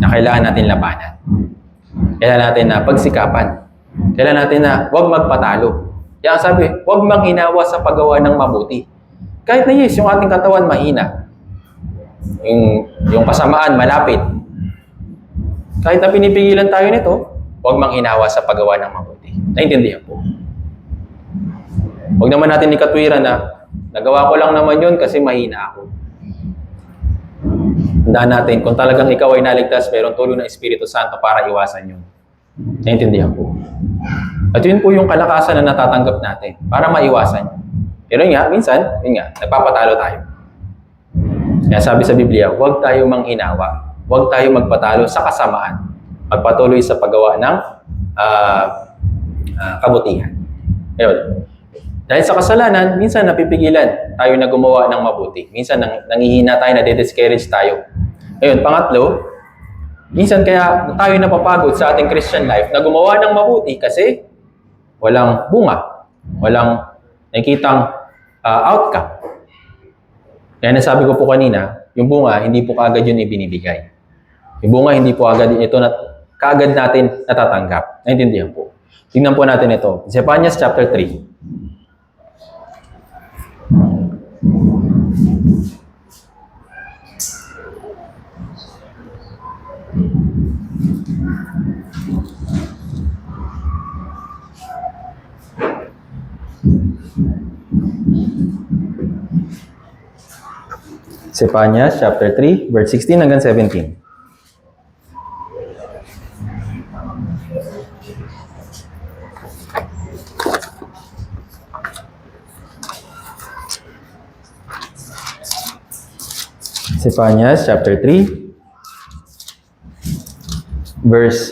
Na kailangan natin labanan. Kailangan natin na pagsikapan. Kailangan natin na huwag magpatalo. Kaya sabi, huwag manghinawa sa paggawa ng mabuti. Kahit na yes, yung ating katawan mahina. Yung kasamaan malapit. Kahit na pinipigilan tayo nito, huwag manghinawa sa paggawa ng mabuti. Naintindihan po. Huwag naman natin ikatwiran na nagawa ko lang naman yun kasi mahina ako. Tandaan natin, kung talagang ikaw ay naligtas, mayroong tulong ng Espiritu Santo para iwasan yun. Naintindihan po. At yun po yung kalakasan na natatanggap natin para maiwasan yun. Pero minsan, nagpapatalo tayo. Kaya sabi sa Biblia, huwag tayo manghinawa. Huwag tayo magpatalo sa kasamaan. Magpatuloy sa paggawa ng kabutihan. Ngayon, dahil sa kasalanan, minsan napipigilan tayo na gumawa ng mabuti. Minsan nangihina tayo, nade-discourage tayo. Ayun, pangatlo, minsan kaya tayo napapagod sa ating Christian life na gumawa ng mabuti kasi walang bunga, walang nakikitang outcome. Kaya nasabi ko po kanina, yung bunga, hindi po kaagad yun ibinibigay. Yung bunga, hindi po agad ito na kaagad natin natatanggap. Naintindihan po. Tingnan po natin ito. Zephaniah chapter 3. Zephaniah chapter 3, verse 16 hanggang 17. Zephaniah chapter 3, verse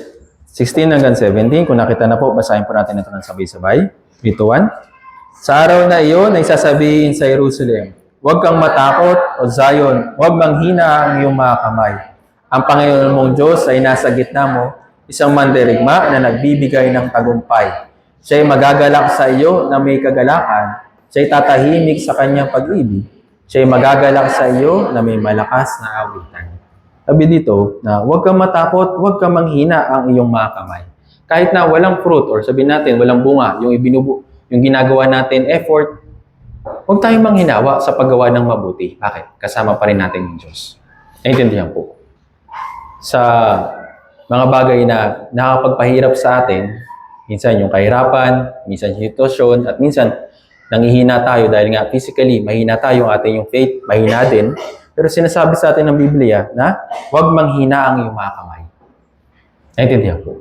16 hanggang 17. Kung nakita na po, basahin po natin ito ng sabay-sabay. 3, 2, 1. Sa araw na iyon ay sasabihin sa Jerusalem, huwag kang matakot, O Zion, huwag manghina ang iyong mga kamay. Ang Panginoon mong Diyos ay nasa gitna mo, isang mandirigma na nagbibigay ng tagumpay. Siya'y magagalak sa iyo na may kagalakan. Siya'y tatahimik sa kanyang pag-ibig. Siya'y magagalak sa iyo na may malakas na awitan. Sabi dito na huwag kang matakot, huwag kang manghina ang iyong mga kamay. Kahit na walang fruit or sabihin natin walang bunga, yung ginagawa natin effort, huwag tayong manghinawa sa paggawa ng mabuti. Bakit? Kasama pa rin natin yung Diyos. Naintindihan po. Sa mga bagay na nakapagpahirap sa atin, minsan yung kahirapan, minsan yung sitwasyon, at minsan nanghihina tayo dahil nga physically, mahina tayo ating yung faith, mahina din. Pero sinasabi sa atin ng Biblia na huwag manghina ang iyong mga kamay. Naintindihan po.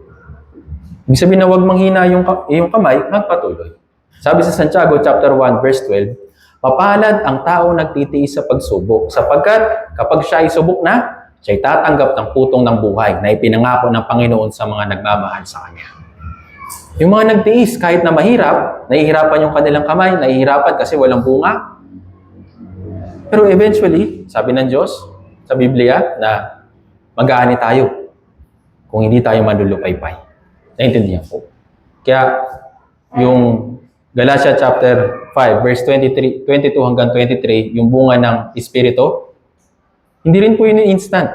Ibig sabihin na huwag manghina yung kamay, magpatuloy. Sabi sa Santiago chapter 1 verse 12, mapalad ang tao nagtitiis sa pagsubok, sapagkat kapag siya ay subok na, siya ay tatanggap ng putong ng buhay na ipinangako ng Panginoon sa mga nagmamahal sa Kanya. Yung mga nagtiis, kahit na mahirap, nahihirapan yung kanilang kamay, nahihirapan kasi walang bunga. Pero eventually, sabi ng Diyos sa Biblia na mag-aani tayo kung hindi tayo manlulupaypay. Naintindihan po. Kaya yung Galatia chapter 5 verse 22 hanggang 23, yung bunga ng Espiritu, hindi rin po yun instant.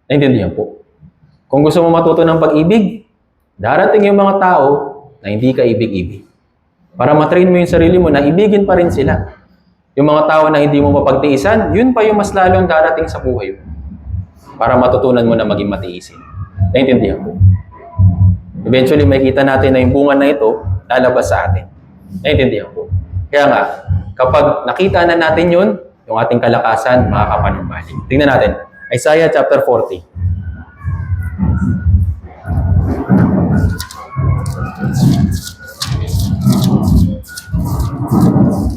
Naintindihan po. Kung gusto mo matuto ng pag-ibig, darating yung mga tao na hindi ka ibig-ibig. Para matrain mo yung sarili mo na ibigin pa rin sila. Yung mga tao na hindi mo mapagtiisan, yun pa yung mas lalong darating sa buhay mo. Para matutunan mo na maging matiisin. Naintindihan po. Eventually, makikita natin na yung bunga na ito lalabas sa atin. Naintindihan po. Kaya nga, kapag nakita na natin yun, yung ating kalakasan, makakapanumbalik. Tingnan natin. Isaiah chapter 40.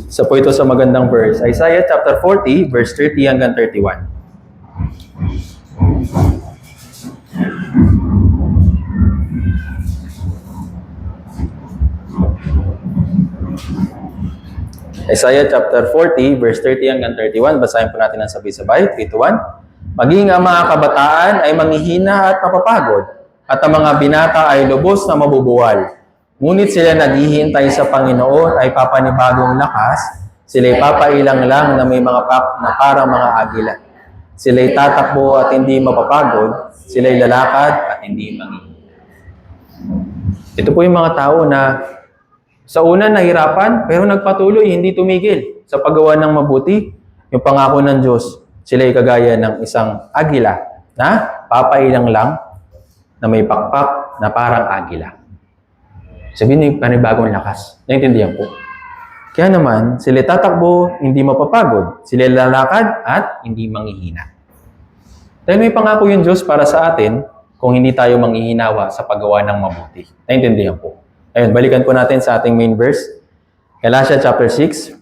Isa po ito sa magandang verse. Isaiah chapter 40, verse 30 hanggang 31. Isaiah chapter 40, verse 30 hanggang 31. Basahin po natin ang sabay-sabay. 3, 2, 1. Maging ang mga kabataan ay manghihina at mapapagod, at ang mga binata ay lubos na mabubuwal. Ngunit sila naghihintay sa Panginoon ay papanibagong lakas. Sila'y papailang lang na may mga na parang mga agila. Sila'y tatakbo at hindi mapapagod. Sila'y lalakad at hindi manghihina. Ito po yung mga tao na sa una nahirapan, pero nagpatuloy, hindi tumigil sa paggawa ng mabuti. Yung pangako ng Diyos, sila'y kagaya ng isang agila na papailang lang na may pakpak na parang agila. Sabihin niyo, panibagong lakas. Naintindihan po. Kaya naman, sila tatakbo, hindi mapapagod. Sila lalakad at hindi manghihina. Dahil may pangako yung Diyos para sa atin kung hindi tayo manghihinawa sa paggawa ng mabuti. Naintindihan po. Ayun, balikan po natin sa ating main verse. Galatia chapter 6.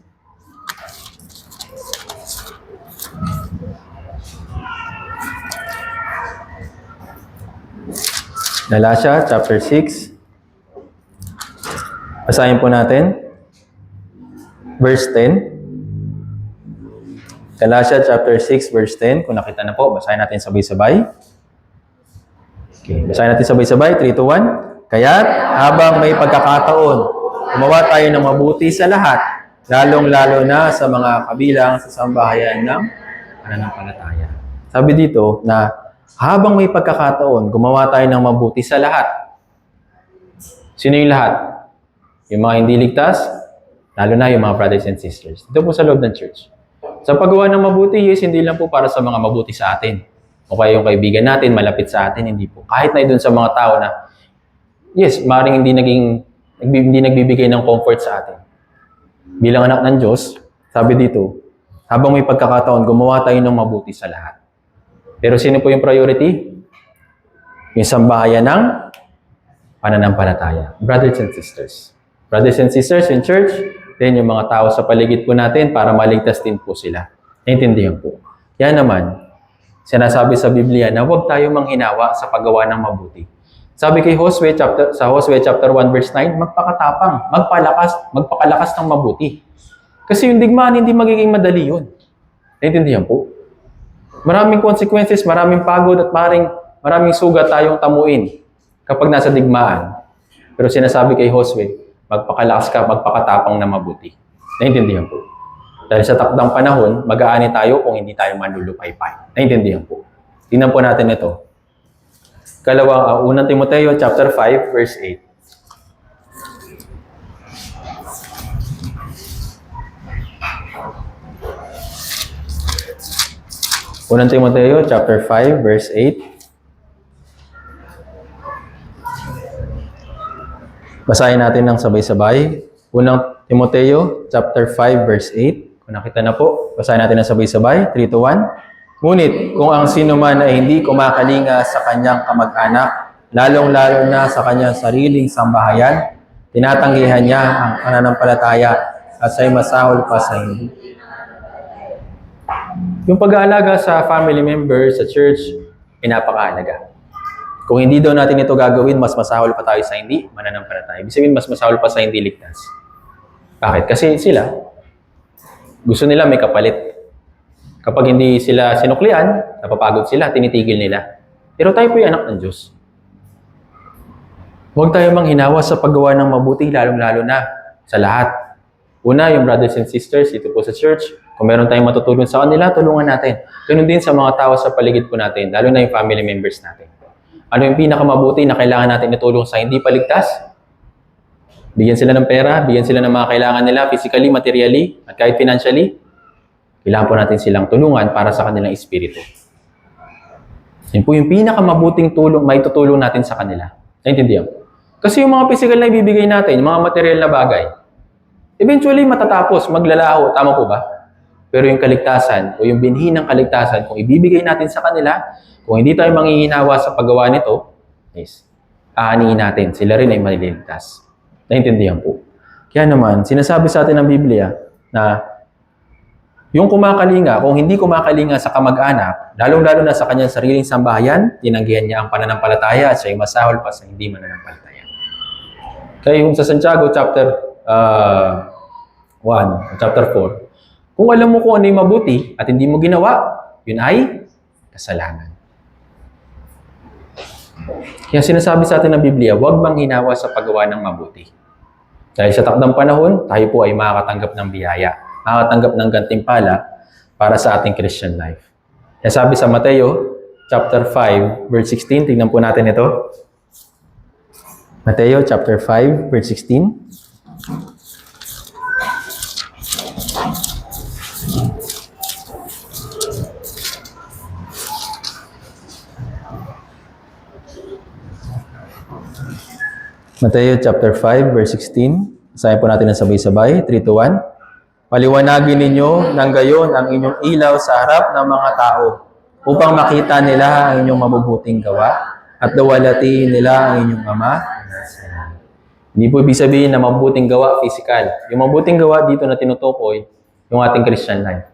Galatia chapter 6. Basahin po natin. Verse 10. Galatians chapter 6 verse 10. Kung nakita na po, basahin natin sabay-sabay. Okay, basahin natin sabay-sabay. 3, 2, 1. Kaya't habang may pagkakataon, gumawa tayo ng mabuti sa lahat, lalong-lalo na sa mga kabilang sa sambahayan ng pananampalataya. Sabi dito na habang may pagkakataon, gumawa tayo ng mabuti sa lahat. Sino yung lahat? Yung mga hindi ligtas, lalo na yung mga brothers and sisters. Ito po sa loob ng church. Sa paggawa ng mabuti, yes, hindi lang po para sa mga mabuti sa atin. O kaya yung kaibigan natin, malapit sa atin, hindi po. Kahit na doon sa mga tao na, yes, maaaring hindi nagbibigay ng comfort sa atin. Bilang anak ng Diyos, sabi dito, habang may pagkakataon, gumawa tayo ng mabuti sa lahat. Pero sino po yung priority? Yung sambahayan ng pananampalataya. Brothers and sisters. Brothers and sisters in church, then yung mga tao sa paligid po natin para maligtas din po sila. Naintindihan po. Yan naman, sinasabi sa Biblia na huwag tayo manghinawa sa paggawa ng mabuti. Sabi kay Josue, sa Josue chapter 1 verse 9, magpakatapang, magpakalakas ng mabuti. Kasi yung digmaan, hindi magiging madali yun. Naintindihan po. Maraming consequences, maraming pagod at maraming sugat tayong tamuin kapag nasa digmaan. Pero sinasabi kay Josue, magpakalakas ka, magpakatapang na mabuti. Naintindihan po. Dahil sa takdang panahon, mag-aani tayo kung hindi tayo manlulupaypay. Naintindihan po. Tingnan po natin ito. Unang Timoteo chapter 5 verse 8. Unang Timoteo chapter 5 verse 8. Basahin natin ng sabay-sabay. Unang Timoteo chapter 5 verse 8. Kung nakita na po, basahin natin ng sabay-sabay. 3, 2, 1. Ngunit kung ang sino man ay hindi kumakalinga sa kanyang kamag-anak, lalong-lalo na sa kanyang sariling sambahayan, tinatanggihan niya ang pananampalataya at siya'y masahol pa sa hindi. Yung pag-aalaga sa family members, sa church, pinapakahalaga. Kung hindi daw natin ito gagawin, mas masahol pa tayo sa hindi mananampalataya. Ibig sabihin, mas masahol pa sa hindi ligtas. Bakit? Kasi sila, gusto nila may kapalit. Kapag hindi sila sinuklian, napapagod sila, tinitigil nila. Pero tayo po yung anak ng Diyos. Huwag tayo manghinawa sa paggawa ng mabuti, lalong-lalo na sa lahat. Una, yung brothers and sisters, ito po sa church. Kung meron tayong matutulong sa kanila, tulungan natin. Ganun din sa mga tao sa paligid po natin, lalo na yung family members natin. Ano yung pinakamabuti na kailangan natin itulong sa hindi paligtas? Bigyan sila ng pera, bigyan sila ng mga kailangan nila, physically, materially, at kahit financially. Kailangan po natin silang tulungan para sa kanilang espiritu. Yan po yung pinakamabuting tulong, may tutulong natin sa kanila. Naintindihan po? Kasi yung mga physical na ibibigay natin, yung mga material na bagay, eventually matatapos, maglalaho, tama po ba? Pero yung kaligtasan o yung binhi ng kaligtasan, kung ibibigay natin sa kanila, kung hindi tayo manghihinawa sa paggawa nito, is aanihin natin. Sila rin ay maliligtas. Naintindihan po. Kaya naman, sinasabi sa atin ng Biblia na yung kumakalinga, kung hindi kumakalinga sa kamag-anak, lalong-lalo na sa kanyang sariling sambahayan, tinanggihan niya ang pananampalataya at siya'y masahol pa sa hindi mananampalataya. Kaya yung sa Santiago chapter 1, chapter 4, kung alam mo kung ano yung mabuti at hindi mo ginawa, yun ay kasalanan. Kaya sinasabi sa atin ng Biblia, huwag manghinawa sa paggawa ng mabuti. Dahil sa takdang panahon, tayo po ay makakatanggap ng biyaya, makakatanggap ng gantimpala para sa ating Christian life. Kaya sabi sa Mateo, chapter 5, verse 16, tingnan po natin ito. Mateo, chapter 5, verse 16. Mateo chapter 5, verse 16. Basahin po natin ng sabay-sabay. 3, 2, 1. Paliwanagin ninyo ng gayon ang inyong ilaw sa harap ng mga tao upang makita nila ang inyong mabubuting gawa at dawalatiin nila ang inyong Ama. Hindi po ibig sabihin na mabubuting gawa physical. Yung mabubuting gawa dito na tinutukoy yung ating Christian life.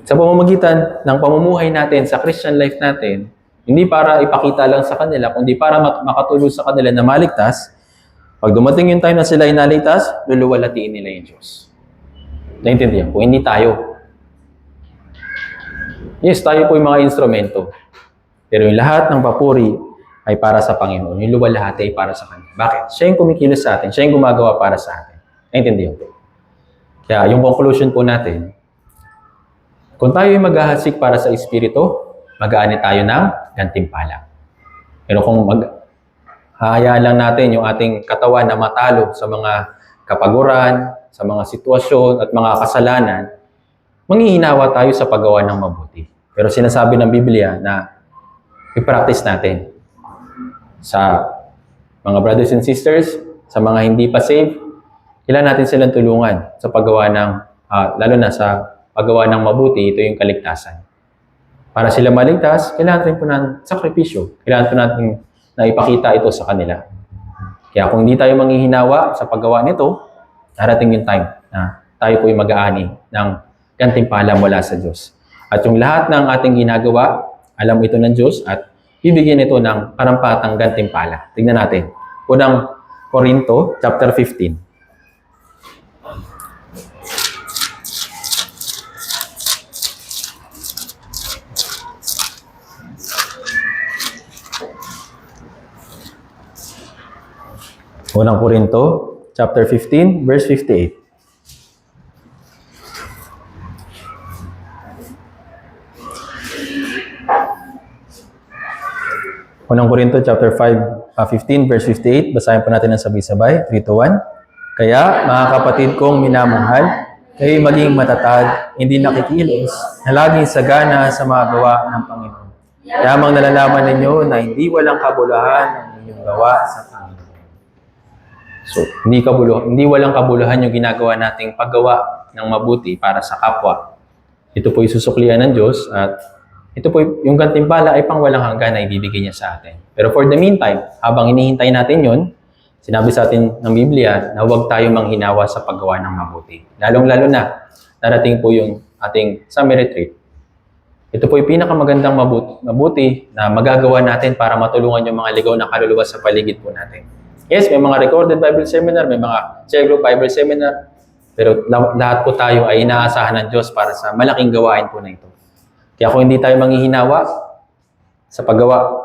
Sa pamamagitan ng pamumuhay natin sa Christian life natin, hindi para ipakita lang sa kanila, kundi para makatulong sa kanila na maligtas. Pag dumating yung time na sila ay naligtas, luluwalatiin nila yung Diyos. Naintindihan po? Hindi tayo. Yes, tayo po yung mga instrumento. Pero yung lahat ng papuri ay para sa Panginoon. Yung luwalhati ay para sa Kanya. Bakit? Siya yung kumikilos sa atin. Siya yung gumagawa para sa atin. Naintindihan po? Kaya yung conclusion po natin, kung tayo yung maghahasik para sa Espiritu, mag-aani tayo ng gantimpala. Pero kung hahayaan lang natin yung ating katawan na matalo sa mga kapaguran, sa mga sitwasyon at mga kasalanan, manghihinawa tayo sa paggawa ng mabuti. Pero sinasabi ng Biblia na i-practice natin sa mga brothers and sisters, sa mga hindi pa saved, kailangan natin silang tulungan sa paggawa ng, lalo na sa paggawa ng mabuti, ito yung kaligtasan. Para sila maligtas, kailangan rin po ng sakripisyo. Kailangan po natin na ipakita ito sa kanila. Kaya kung hindi tayo manghihinawa sa paggawa nito, darating yung time na tayo po yung mag-aani ng gantimpala mula sa Diyos. At yung lahat ng ating ginagawa, alam ito ng Diyos at bibigyan ito ng parampatang gantimpala. Tingnan natin. Unang Korinto, chapter 15. Unang Korinto, chapter 15, verse 58. Unang Korinto chapter 15 verse 58, basahin po natin ang sabay-sabay, 3 to 1. Kaya, mga kapatid kong minamahal, kayo maging matatag, hindi nakikilos, na laging sagana sa mga gawa ng Panginoon. Yamang nalalaman ninyo na hindi walang kabuluhan ang inyong gawa sa Panginoon. So, hindi walang kabuluhan yung ginagawa nating paggawa ng mabuti para sa kapwa. Ito po isusuklian ng Diyos at ito po, yung gantimpala ay pang walang hanggan na ibibigay niya sa atin. Pero for the meantime, habang hinihintay natin yon, sinabi sa atin ng Biblia na huwag tayo manghinawa sa paggawa ng mabuti. Lalong-lalo na, darating po yung ating summer retreat. Ito po yung pinakamagandang mabuti na magagawa natin para matulungan yung mga ligaw na kaluluwa sa paligid po natin. Yes, may mga recorded Bible seminar, may mga cell group Bible seminar, pero lahat po tayo ay inaasahan ng Diyos para sa malaking gawain po na ito. Kaya kung hindi tayo manghihinawa sa paggawa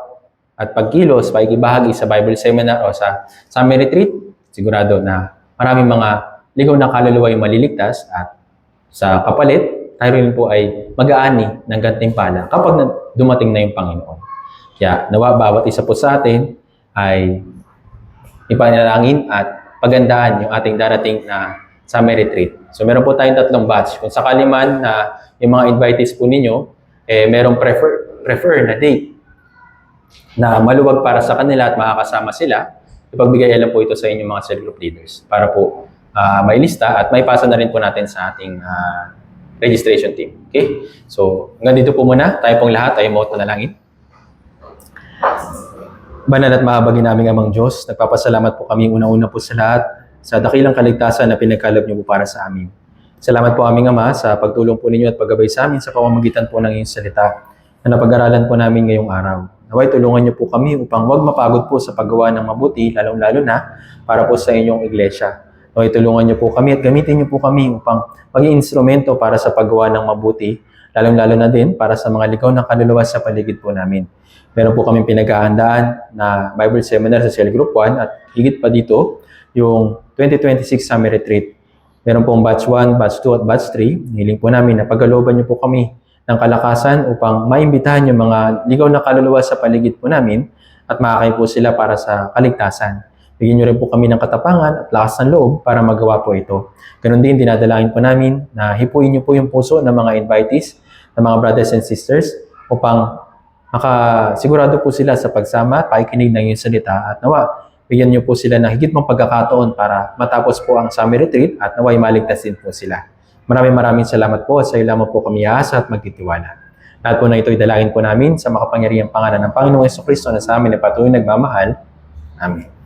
at pagkilos, pakikibahagi sa Bible seminar o sa summer retreat, sigurado na maraming mga ligaw na kaluluwa yung maliligtas at sa kapalit, tayo rin po ay mag-aani ng gantimpala kapag dumating na yung Panginoon. Kaya nawa bawat isa po sa atin ay ipanalangin at pagandaan yung ating darating na summer retreat. So meron po tayong 3 batch. Kung sakali man na yung mga invitees po ninyo, merong prefer na date na maluwag para sa kanila at makakasama sila, ipagbigay alam po ito sa inyong mga cell group leaders para po mailista at maipasa na rin po natin sa ating registration team. Okay? So, hanggang dito po muna. Tayo pong lahat, tayo mauot na nalangin. Banal at mahabagin naming Amang Diyos, nagpapasalamat po kami unang-una po sa lahat sa dakilang kaligtasan na pinagkaloob niyo po para sa amin. Salamat po aming Ama sa pagtulong po ninyo at paggabay sa amin sa pamamagitan po ng iyong salita na napag-aralan po namin ngayong araw. Naway tulungan niyo po kami upang huwag mapagod po sa paggawa ng mabuti, lalong-lalo na para po sa inyong iglesia. Naway tulungan niyo po kami at gamitin niyo po kami upang maging instrumento para sa paggawa ng mabuti, lalong-lalo na din para sa mga ligaw ng kaluluwa sa paligid po namin. Meron po kaming pinaghahandaan na Bible Seminar sa Cell Group 1 at higit pa dito yung 2026 Summer Retreat. Meron pong batch 1, batch 2 at batch 3. Hiling po namin na pagkalooban niyo po kami ng kalakasan upang maimbitahan yung mga ligaw na kaluluwa sa paligid po namin at makakain po sila para sa kaligtasan. Bigyan niyo rin po kami ng katapangan at lakas ng loob para magawa po ito. Ganon din, dinadalain po namin na hipuin niyo po yung puso ng mga invitees, ng mga brothers and sisters upang makasigurado po sila sa pagsama, pakikinig ng iyong salita at nawa bigyan niyo po sila ng higit mong pagkakataon para matapos po ang summer retreat at naway maligtas din po sila. Maraming salamat po at sa iyo lamang po kami aasa at magtitiwala. Lahat po na ito idalangin po namin sa makapangyarihang pangalan ng Panginoong Jesucristo na sa amin ay patuloy nagmamahal. Amen.